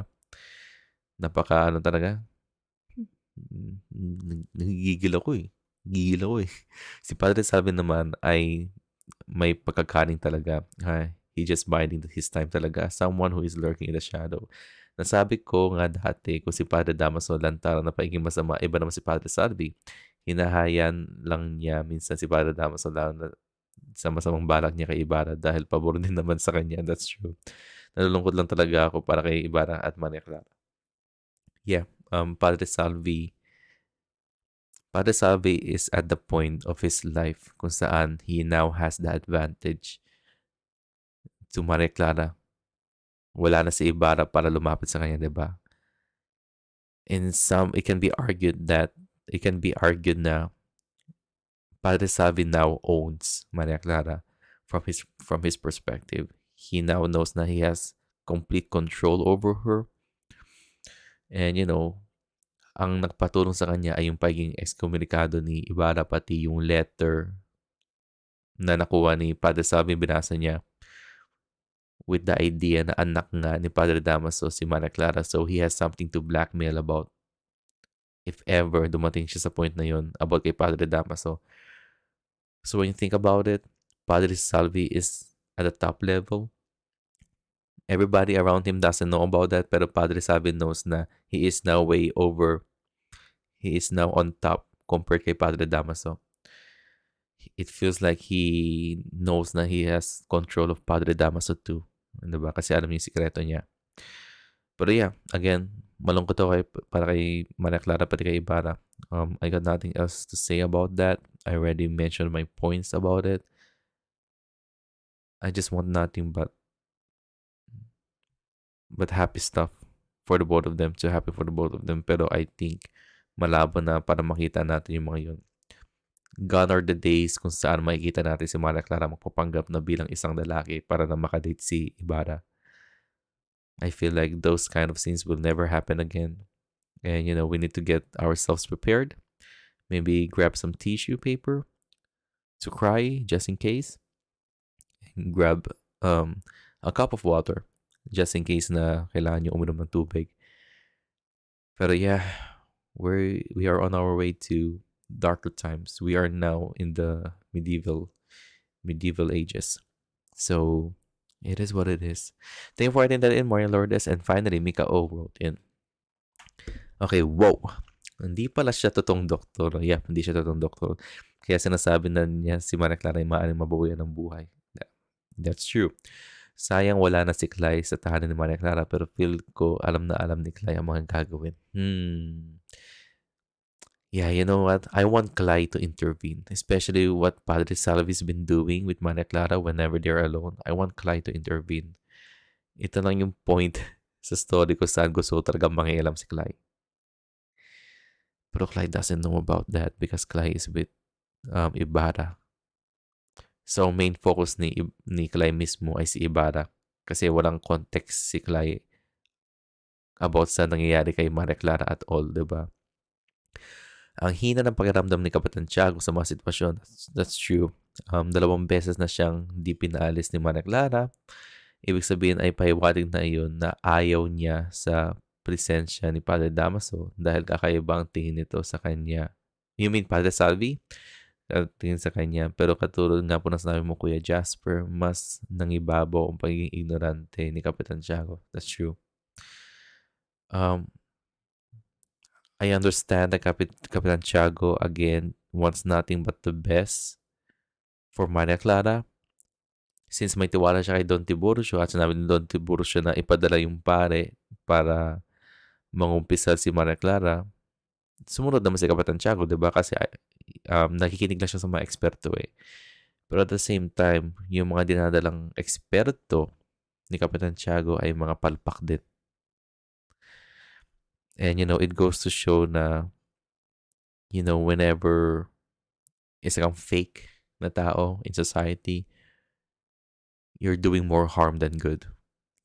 Napaka, talaga. Nagigigil ako eh. Gigil ako eh. Si Padre Salvi naman ay may pagkakaning talaga. He just biding his time talaga. Someone who is lurking in the shadow. Nasabi ko nga dati kung si Padre Damaso lantaran na paiging masama, iba naman si Padre Salvi. Hinahayan lang niya minsan si Padre Damaso lalo na sa masamang balak niya kay Ibarra dahil pabor din naman sa kanya. That's true. Nalulungkot lang talaga ako para kay Ibarra at Maria Clara. Yeah, Padre Salvi is at the point of his life kung saan he now has the advantage to Maria Clara. Wala na si Ibarra para lumapit sa kanya, diba? It can be argued na Padre Salvi now owns Maria Clara from his perspective. He now knows na he has complete control over her. And ang nagpatulong sa kanya ay yung pagiging excommunicado ni Ibarra, pati yung letter na nakuha ni Padre Salvi, binasa niya with the idea na anak nga ni Padre Damaso si Maria Clara. So he has something to blackmail about if ever dumating siya sa point na yun about kay Padre Damaso. So when you think about it, Padre Salvi is at the top level. Everybody around him doesn't know about that, pero Padre Salvi knows na he is now way over. He is now on top compared kay Padre Damaso. It feels like he knows na he has control of Padre Damaso too. Diba? Kasi alam niya yung sikreto niya. Pero yeah, again, malungkot ako para kay Maria Clara pati kay Ibarra. I got nothing else to say about that. I already mentioned my points about it. I just want nothing but happy stuff for the both of them. So happy for the both of them. Pero I think malabo na para makita natin yung mga yun. Gone are the days kung saan makikita natin si Maria Clara magpapanggap na bilang isang lalaki para na makadate si Ibarra. I feel like those kind of scenes will never happen again. And, we need to get ourselves prepared. Maybe grab some tissue paper to cry just in case. And grab a cup of water just in case na kailangan nyo uminom ng tubig. Pero yeah, we are on our way to darker times. We are now in the medieval ages. So it is what it is. Thank you for writing that in, Maria Lourdes. And finally, Mika O wrote in. Okay, whoa. Hindi pala siya totoong doktor. Yeah, hindi siya totoong doktor. Kaya sinasabi na niya si Maria Clara ay maaaring mabawian ng buhay. That's true. Sayang wala na si Clay sa tahanan ni Maria Clara, pero feel ko alam na alam ni Clay ang mga gagawin. Yeah, you know what? I want Clay to intervene, especially what Padre Salvi's been doing with Maria Clara whenever they're alone. I want Clay to intervene. Ito lang yung point sa story ko saan gusto talaga mangialam si Clay. Pero Clay doesn't know about that because Clay is with Ibarra. So, main focus ni Clay mismo ay si Ibarra. Kasi walang context si Clay about sa nangyayari kay Maria Clara at all, diba? Ang hina ng pakiramdam ni Kapitan Tiago sa mga sitwasyon. That's true. 2 beses na siyang di pinaalis ni Maria Clara. Ibig sabihin ay pahiwatig na iyon na ayaw niya sa presensya ni Padre Damaso dahil kakaibang tingin nito sa kanya. You mean Padre Salvi? Tingin sa kanya. Pero katulad nga po na sinabi mo, Kuya Jasper, mas nangibabaw ang pagiging ignorante ni Kapitan Tiago. That's true. I understand that Kapitan Tiago, again, wants nothing but the best for Maria Clara. Since may tiwala siya kay Don Tiburcio at sinabi ni Don Tiburcio na ipadala yung pare para mangumpisal si Maria Clara, Sumunod naman si Kapitan Tiago, di ba? Kasi nakikinig lang siya sa mga eksperto eh. Pero at the same time, yung mga dinadalang eksperto ni Kapitan Tiago ay mga palpak din. And it goes to show na, whenever isa kang fake na tao in society, you're doing more harm than good.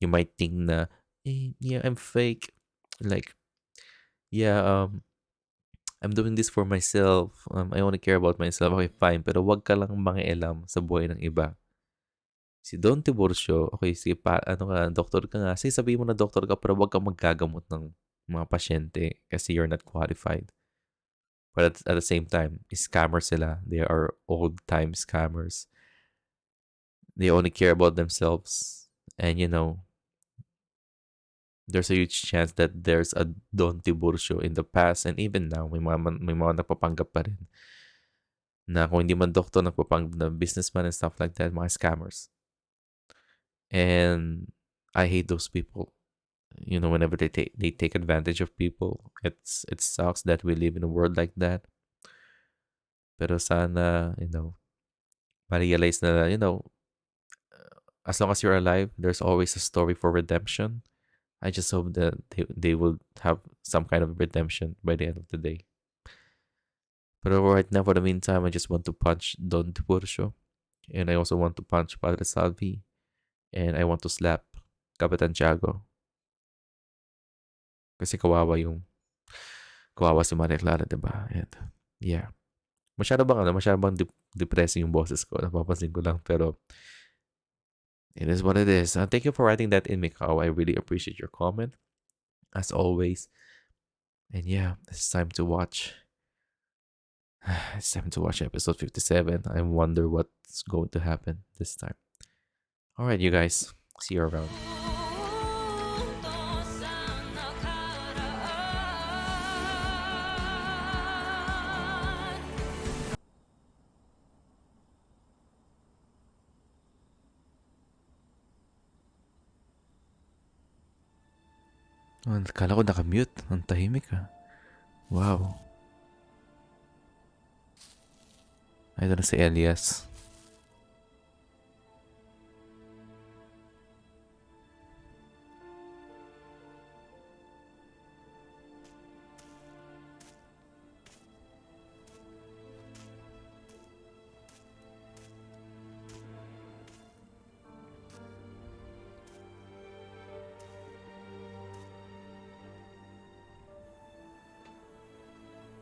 You might think na, yeah, I'm fake. Like, yeah, I'm doing this for myself. I only care about myself. Okay, fine. Pero wag ka lang mangialam sa buhay ng iba. Si Don Tiburcio, okay, sige, doktor ka nga. Sige, sabihin mo na doktor ka, pero wag kang maggagamot ng mga pasyente kasi you're not qualified. But at the same time, scammers sila. They are old-time scammers. They only care about themselves. And, there's a huge chance that there's a Don Tiburcio in the past and even now, may mga nagpapanggap pa rin na kung hindi man doktor, nagpapanggap na businessman and stuff like that, mga scammers. And I hate those people. Whenever they take advantage of people, it sucks that we live in a world like that. Pero sana, ma-realize na, as long as you're alive, there's always a story for redemption. I just hope that they will have some kind of redemption by the end of the day. But right now, for the meantime, I just want to punch Don Tiburcio. And I also want to punch Padre Salvi. And I want to slap Kapitan Tiago. Kasi kawawa si Maria Clara, diba? And yeah. Masyado bang depressing yung boses ko. Napapansin ko lang. Pero it is what it is. Thank you for writing that in, Mikao. I really appreciate your comment. As always. And yeah, it's time to watch. It's time to watch episode 57. I wonder what's going to happen this time. Alright, you guys. See you around. Oh, kala ko nakamute. Ang tahimik ah. Wow. Ito na si Elias.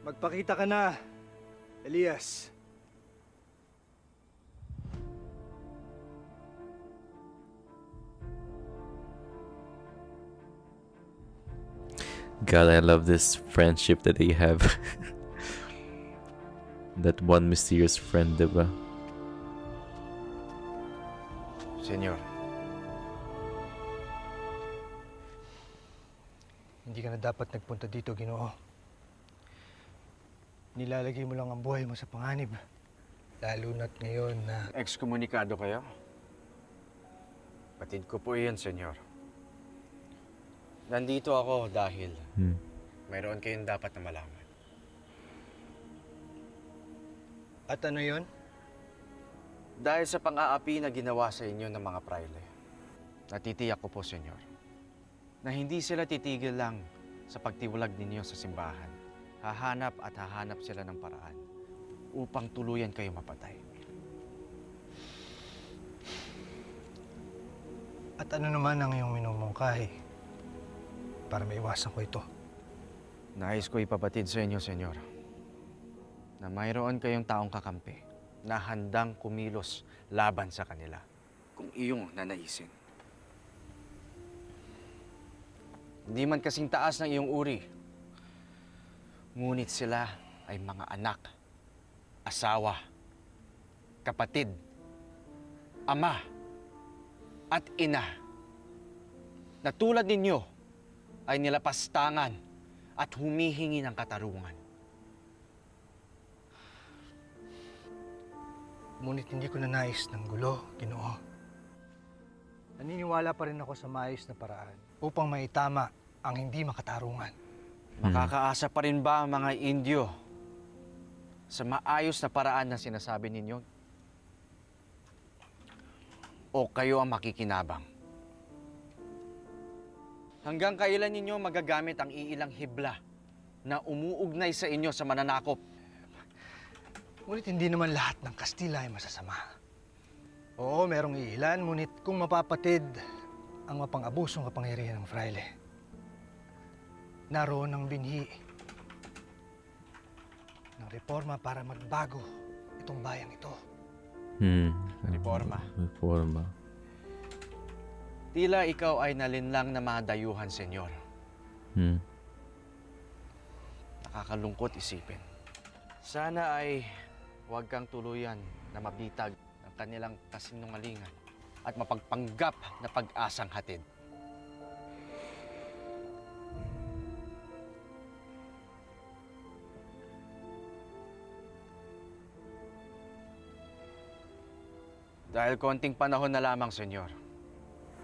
Magpakita ka na, Elias. God, I love this friendship that they have. That one mysterious friend, diba? Senyor. Hindi ka na dapat nagpunta dito, Ginoo. Nilalagay mo lang ang buhay mo sa panganib. Lalo na't ngayon na... Ekskomunikado kayo? Batid ko po iyon, senyor. Nandito ako dahil mayroon kayong dapat na malaman. At ano yon? Dahil sa pang-aapi na ginawa sa inyo ng mga praile, natitiyak ko po, senyor, na hindi sila titigil lang sa pagtiwalag ninyo sa simbahan. Hahanap at hahanap sila ng paraan upang tuluyan kayo mapatay. At ano naman ang iyong minumungkahi para maiwasan ko ito? Nais ko ipabatid sa inyo, senyor, na mayroon kayong taong kakampi na handang kumilos laban sa kanila kung iyong nanaisin. Hindi man kasing taas ng iyong uri, ngunit sila ay mga anak, asawa, kapatid, ama, at ina na tulad ninyo ay nilapastangan at humihingi ng katarungan. Ngunit hindi ko na nais ng gulo, Ginoo. Naniniwala pa rin ako sa maayos na paraan upang maitama ang hindi makatarungan. Makakaasa pa rin ba ang mga Indio sa maayos na paraan na sinasabi ninyo? O kayo ang makikinabang? Hanggang kailan ninyo magagamit ang iilang hibla na umuugnay sa inyo sa mananakop? Ngunit hindi naman lahat ng Kastila ay masasama. Oo, merong iilan, ngunit kung mapapatid ang mapang-abusong kapangyarihan ng fraile, naroon ang binhi ng reforma para magbago itong bayang ito. Reforma. Reforma. Tila ikaw ay nalinlang na mga dayuhan, senyor. Nakakalungkot isipin. Sana ay huwag kang tuluyan na mabitag ng kanilang kasinungalingan at mapagpanggap na pag-asang hatid. Dahil konting panahon na lamang, senyor,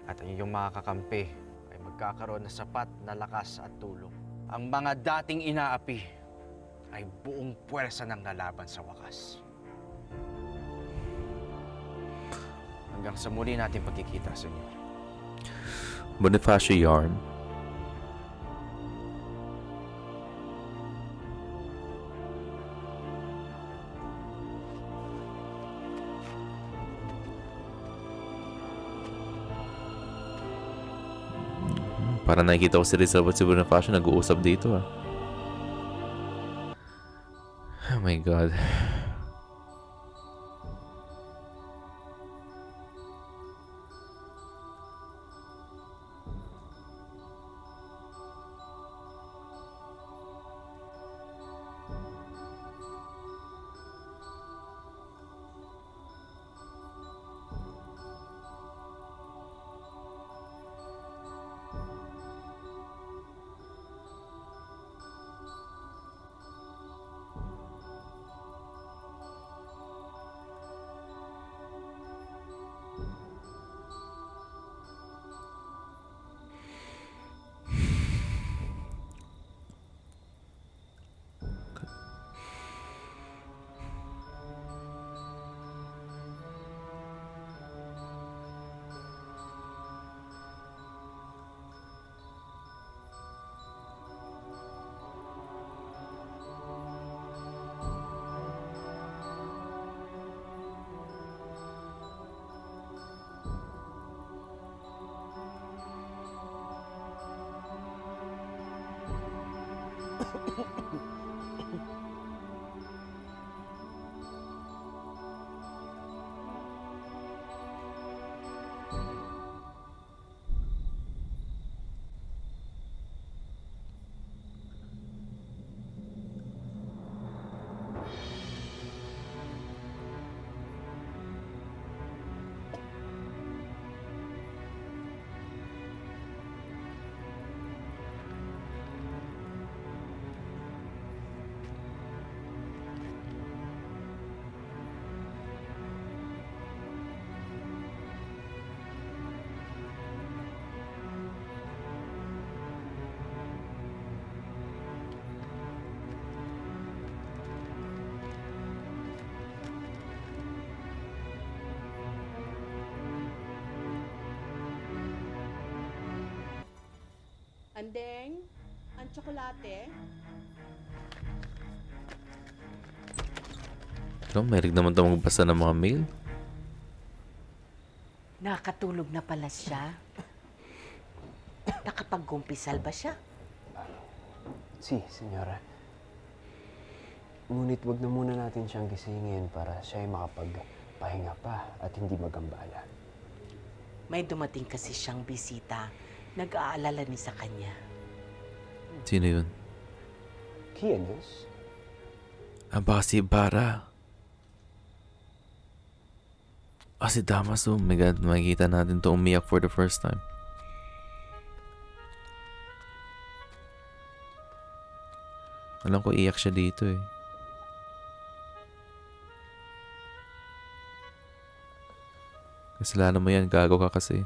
at ang iyong mga kakampi ay magkakaroon ng sapat na lakas at tulong. Ang mga dating inaapi ay buong puwersa ng lalaban sa wakas. Hanggang sa muli natin pagkikita, senyor. Bonifacio yarn. Para nakikita ko si Rizal at si Bonifacio nag-uusap dito ah. Oh my God. Andeng, ang tsokolate. No, mahilig naman ito magbasa ng mga mail. Nakatulog na pala siya. Nakapag-gumpisal ba siya? Si, senyora. Ngunit wag na muna natin siyang gisingin para siya ay makapagpahinga pa at hindi magambala. May dumating kasi siyang bisita. Nag-aalala ni sa kanya. Sino yun? Kianos? Baka si Ibarra. Si Damaso. Oh my God, makikita natin to umiyak for the first time. Alam ko iyak siya dito eh. Kasalanan mo yan, gago ka kasi.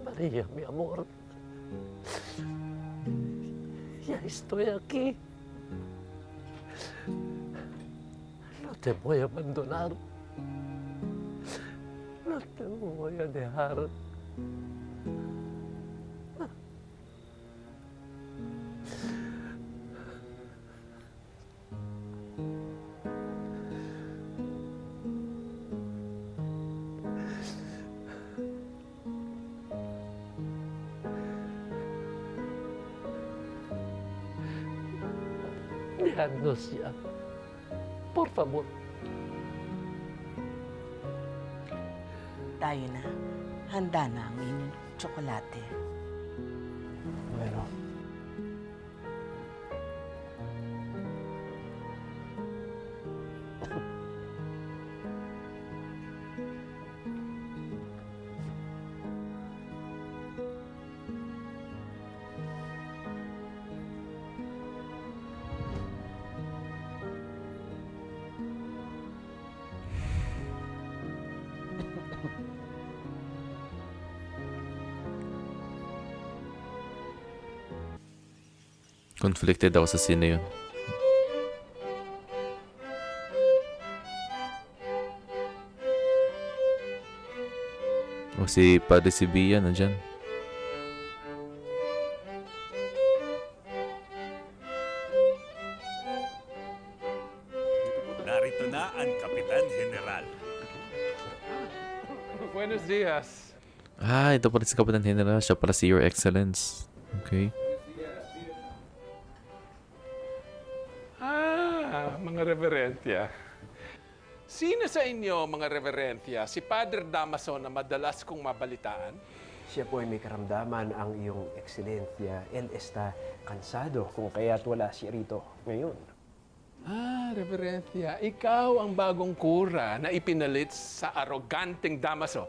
Pare, día, mi amor. Ya estoy aquí. No te voy a abandonar. No te voy a dejar. Dejadnos ya. Por favor. Tayo na. Handa na ang inyong tsokolate. Bueno. Conflicted ako sa scene na yun. O si Padre si Bia nandyan. Narito na ang Kapitan General. Buenos días. Ah, ito pala si Kapitan General. Siya pala si Your Excellence. Okay. Mga reverensya. Sino sa inyo, mga reverensya, si Padre Damaso na madalas kong mabalitaan? Siya po ay may karamdaman ang iyong ekselensya. Él está cansado kung kaya't wala siya rito ngayon. Reverensya, ikaw ang bagong kura na ipinalit sa aroganteng Damaso.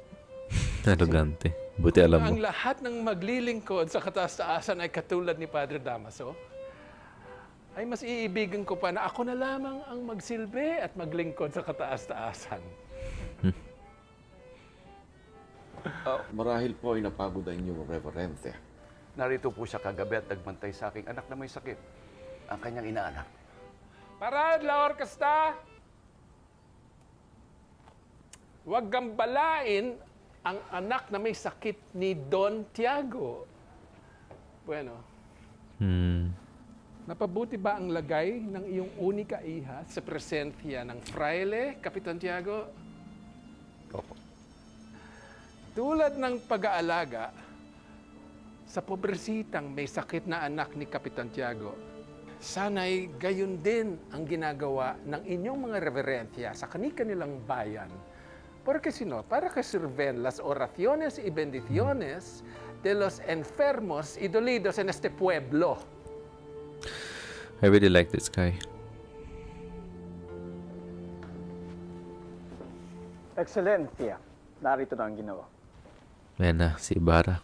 Arrogante. Buti alam mo. Ang lahat ng maglilingkod sa kataas-taasan ay katulad ni Padre Damaso, ay mas iibigan ko pa na ako na lamang ang magsilbi at maglingkod sa kataas-taasan. Marahil po ay napagod ang inyong reverensya. Narito po siya kagabi at nagbantay sa aking anak na may sakit. Ang kanyang inaanak. Parad la orkesta! Huwag gambalain ang anak na may sakit ni Don Tiago. Bueno, napabuti ba ang lagay ng iyong unika iha sa presensya ng fraile, Kapitan Tiago? Opo. Tulad ng pag-aalaga sa pobresitang may sakit na anak ni Kapitan Tiago, sana'y gayon din ang ginagawa ng inyong mga reverensya sa kanilang bayan. Porque sino, para que sirven las oraciones y bendiciones de los enfermos y dolidos en este pueblo. I really like this guy. Ekselencia, narito na ang ginawa. Ayan na, si Ibarra.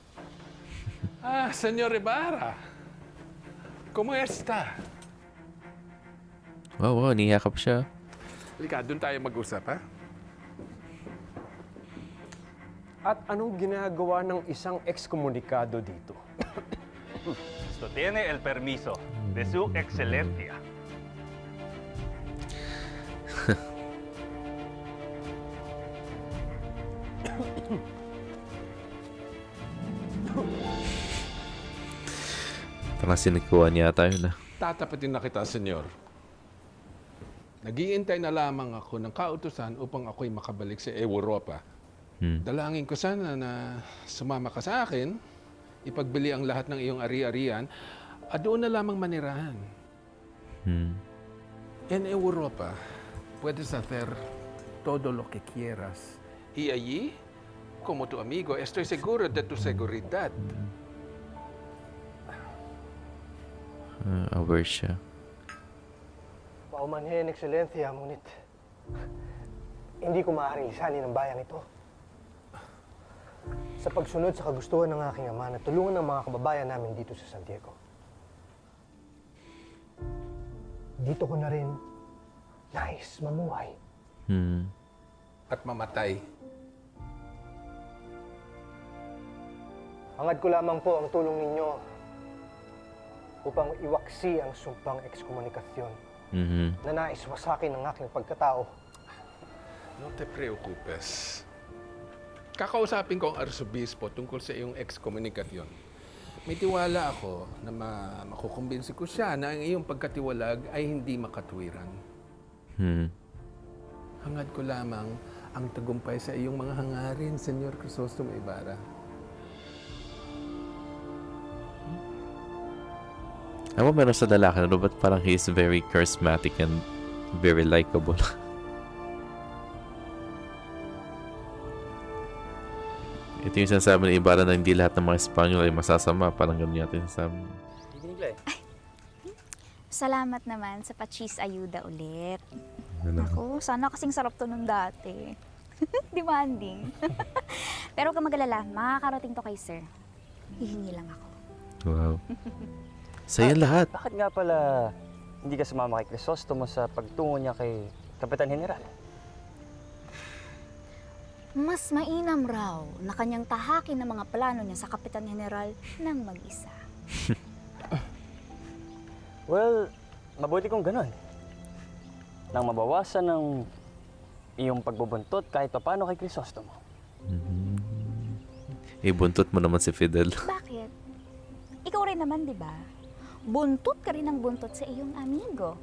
Señor Ibarra, ¿cómo está? Wow, niyakap siya. Halika, doon tayo mag-usap, ha? At anong ginagawa ng isang ekskomunikado dito? Esto tiene el permiso de su excelencia. Parang sinikuha niya tayo na. Tatapatin na kita, senyor. Nag-iintay na lamang ako ng kautusan upang ako'y makabalik sa Europa. Dalangin ko sana na sumama ka sa akin, ipagbili ang lahat ng iyong ari-arian, at doon na lamang manirahan. En Europa, puedes hacer todo lo que quieras. Y allí, como tu amigo, estoy seguro de tu seguridad. Aware siya. Paumanhin, Ekselencia, ngunit hindi ko maaaring lisanin ang bayang ito. Sa pagsunod sa kagustuhan ng aking ama na tulungan ng mga kababayan namin dito sa San Diego. Dito ko na rin nais mamuhay. At mamatay. Hangad ko lamang po ang tulong ninyo upang iwaksi ang sumpang ekskomunikasyon na nais wasakin ng aking pagkatao. No te preocupes. Kakausapin ko ang arsobispo tungkol sa iyong excommunication. May tiwala ako na makukumbinsi ko siya na ang iyong pagkatiwalag ay hindi makatwiran. Hangad ko lamang ang tagumpay sa iyong mga hangarin, Senyor Crisostomo Ibarra. Ako meron sa lalaki na but parang he is very charismatic and very likable. Ito yung sinasabi ng Ibarra na hindi lahat ng mga Espanyol ay masasama. Parang ganun yata yung sinasabi. Salamat naman sa pa-cheese ayuda ulit. Ako, sana kasing sarap to nung dati. Demanding. Pero kung mag-alala, makakarating to kay sir. Hihingi lang ako. Wow. Sa'yo lahat. Bakit nga pala hindi ka sumama kay Crisostomo sa pagtungo niya kay Kapitan General? Mas mainam raw na kanyang tahakin ang mga plano niya sa Kapitan General ng mag-isa. Well, mabuti kung ganun. Nang mabawasan ng iyong pagbubuntot kahit paano kay Crisostomo. Buntot mo naman si Fidel. Bakit? Ikaw rin naman, di ba? Buntot ka rin ng buntot sa iyong amigo.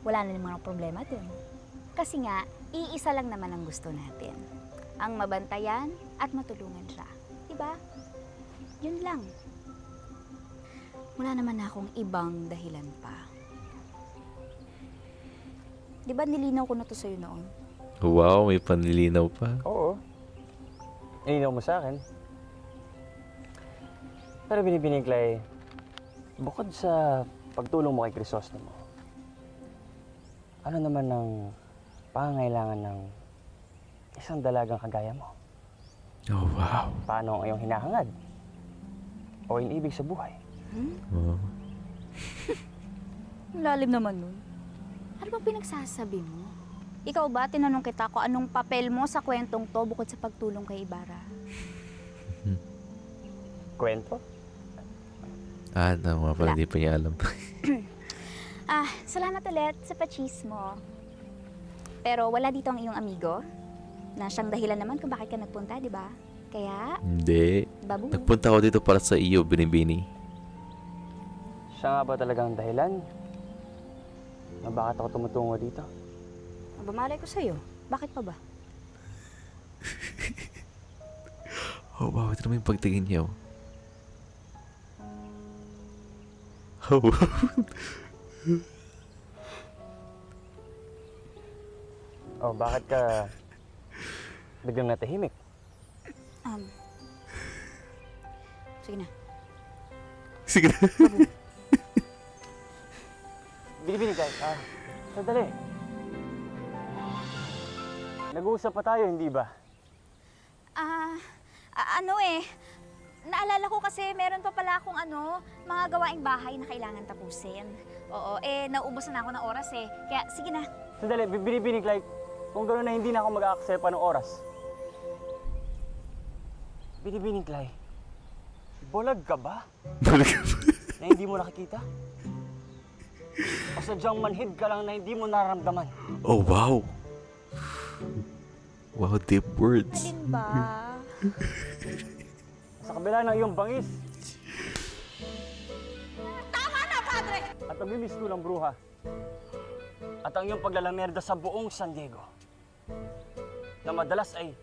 Wala na namang problema dun. Kasi nga, iisa lang naman ang gusto natin. Ang mabantayan at matulungan siya. Diba? Yun lang. Wala naman akong ibang dahilan pa. Diba nilinaw ko na to sa'yo noon? Wow, may panlilinaw pa. Oo. Nilinaw mo sa akin. Pero binibiniglay, bukod sa pagtulong mo kay Crisostomo, ano naman ang pangangailangan ng isang dalagang kagaya mo? Oh, wow. Paano ang iyong hinahangad? O inibig sa buhay? Wow. Lalim naman nun. Ano bang pinagsasabi mo? Ikaw ba, tinanong kita kung anong papel mo sa kwentong to bukod sa pagtulong kay Ibarra? Kwento? Nga pala, di pa niya alam. Salamat ulit sa pa-cheese mo. Pero wala dito ang iyong amigo, na siyang dahilan naman kung bakit ka nagpunta, di ba? Kaya, Hindi. babu. Nagpunta ako dito para sa iyo, Binibini. Siya nga ba talagang dahilan? Na bakit ako tumutungo dito? Bumalay ko sa'yo. Bakit pa ba? Oh, wow. Ito naman yung pagtingin niya. Oh, wow. O bakit ka biglang natahimik? Sige na. Sige na. Binibinig ka. Sandali. Nag-uusap pa tayo, hindi ba? Naalala ko kasi meron pa pala akong mga gawaing bahay na kailangan tapusin. Oo, naubos na ako ng oras eh. Kaya, sige na. Sandali, binibinig like, kung gano'n na hindi na ako mag-aaksepa ng oras. Binibinig like, bulag ka ba? Bulag ka ba? Na hindi mo nakikita? O sadyang manhid ka lang na hindi mo nararamdaman? Oh, wow. Wow, deep words. Alin ba? Sa kabila ng iyong bangis. Tama na, Padre! At pagmimisto ng bruha. At ang iyong paglalamerda sa buong San Diego. Na madalas ay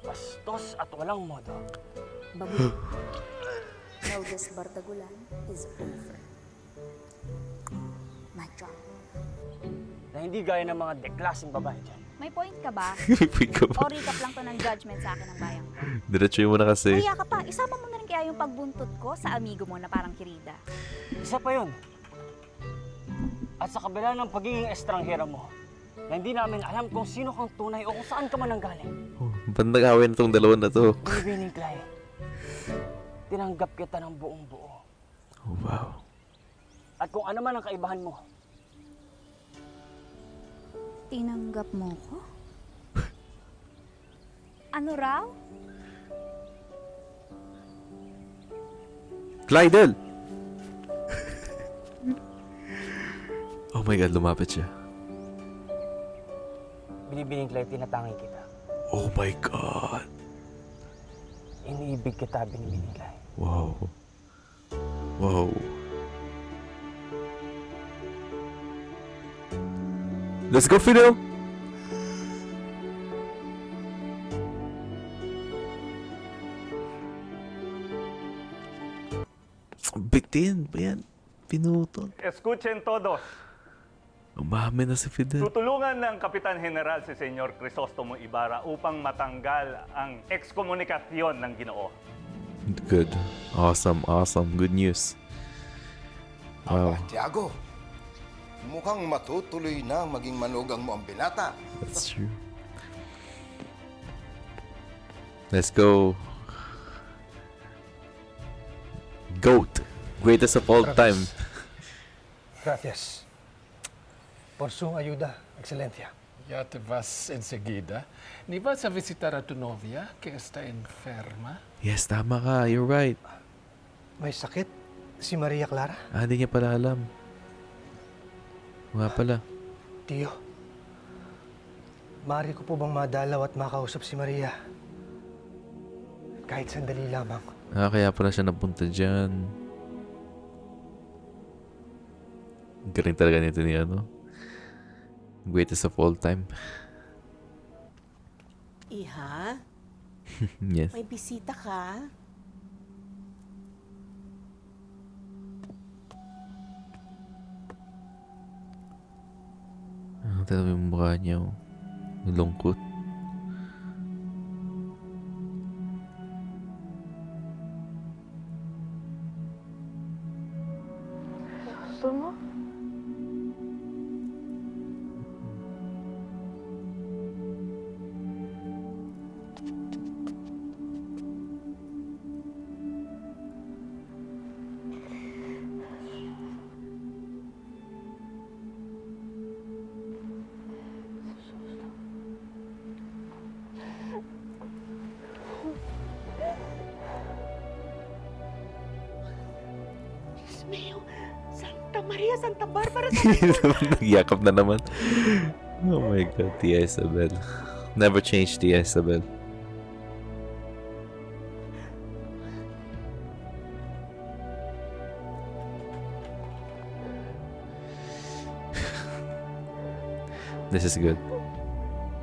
bastos at walang modo. Babu. Now this bardagulan is over. My job. Na hindi gaya ng mga deklaseng babae dyan. May point ka ba? Ikaw O ba? recap lang to ng judgment sa akin ng bayang ko? Diretsuhin mo na kasi. Kaya ka pa, isama mo na rin kaya yung pagbuntot ko sa amigo mo na parang kirida. Isa pa yun. At sa kabila ng pagiging estranghera mo, na hindi namin alam kung sino kang tunay o kung saan ka man nanggaling. Oh, ba't nag-away na tong dalawa na to? Binibining Clay, tinanggap kita ng buong buo. Oh, wow. At kung ano man ang kaibahan mo, Tinanggap mo ko? Ano raw? Clydel! Oh my God, lumapit siya. Binibining Clay, tinatangi kita. Oh my God. Iniibig kita, binibining Clay. Wow. Wow. Let's go, Fidel! Bitin ba yan? Pinutol. Escuchen todos. Umami na si Fidel. Tutulungan ng Kapitan General si Senyor Crisostomo Ibarra upang matanggal ang ekskomunikasyon ng Ginoo. Good. Awesome, awesome. Good news. Wow. Tiago, mukhang matutuloy na maging manugang mo ang binata. That's true. Let's go. GOAT. Greatest of all time. Gracias. Por su ayuda, Excelencia. Ya te vas enseguida. Ni vas a visitar a tu novia que está enferma. Yes, tama ka. You're right. May sakit si Maria Clara? Hindi niya pala alam. Nga pala. Tiyo, maaari ko po bang madalaw at makausap si Maria? Kahit sandali lamang. Kaya pala siya napunta dyan. Galing talaga nito ni ano. Greatest of all time. Iha, Yes. may bisita ka? Tignan mo yung mukha niya. Oh. Lungkot. Gusto mo? Diyos mío, Santa Maria, Santa Barbara, Nagyakap na naman. Oh my God, Tia Isabel. Never change, Tia Isabel. This is good.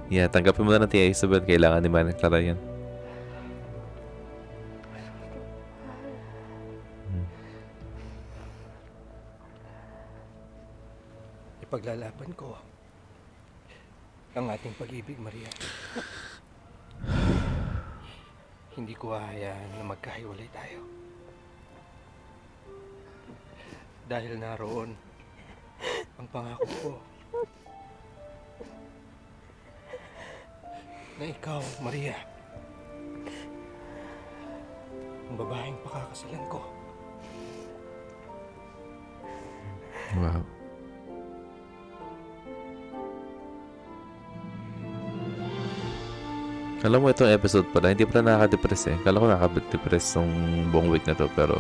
Yeah, tanggapin mo na ng Tia Isabel. Kailangan ni Manang Clara yan. Ipaglalaban ko ang ating pag-ibig, Maria. Hindi ko hahayaan na magkahiwalay tayo. Dahil naroon ang pangako ko na ikaw, Maria, ang babaeng pakakasalan ko. Wow. Alam mo itong episode pala, hindi pala nakaka-depress eh. Kala ko nakaka-depress tong buong week na to, pero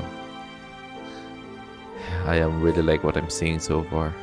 I am really like what I'm seeing so far.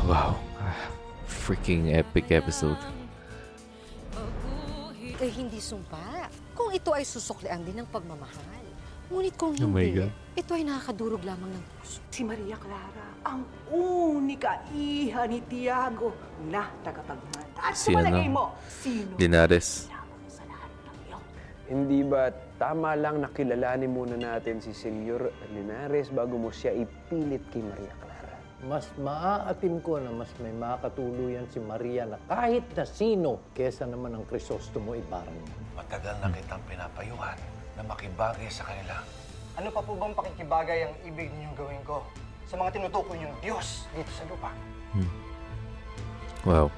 Wow. Freaking epic episode. Ay hindi sumpa. Kung ito ay susuklian din ng pagmamahal. Ngunit kung Oh my hindi, God. ito ay nakakadurog lamang ng puso. Si Maria Clara, ang unika iha ni Tiago na tagapagmana. At Si sa palagay ano? mo, sino? Linares. Hindi ba tama lang na kilalanin muna natin si Senyor Linares bago mo siya ipilit kay Maria Clara? Mas maaatim ko na mas may makatuluyan si Maria na kahit na sino kesa naman ang Crisostomo Ibarra. Matagal na kitang pinapayuhan na makibagay sa kanila. Ano pa po bang pakikibagay ang ibig ninyong gawin ko sa mga tinutukoy niyong Diyos dito sa lupa? Wow.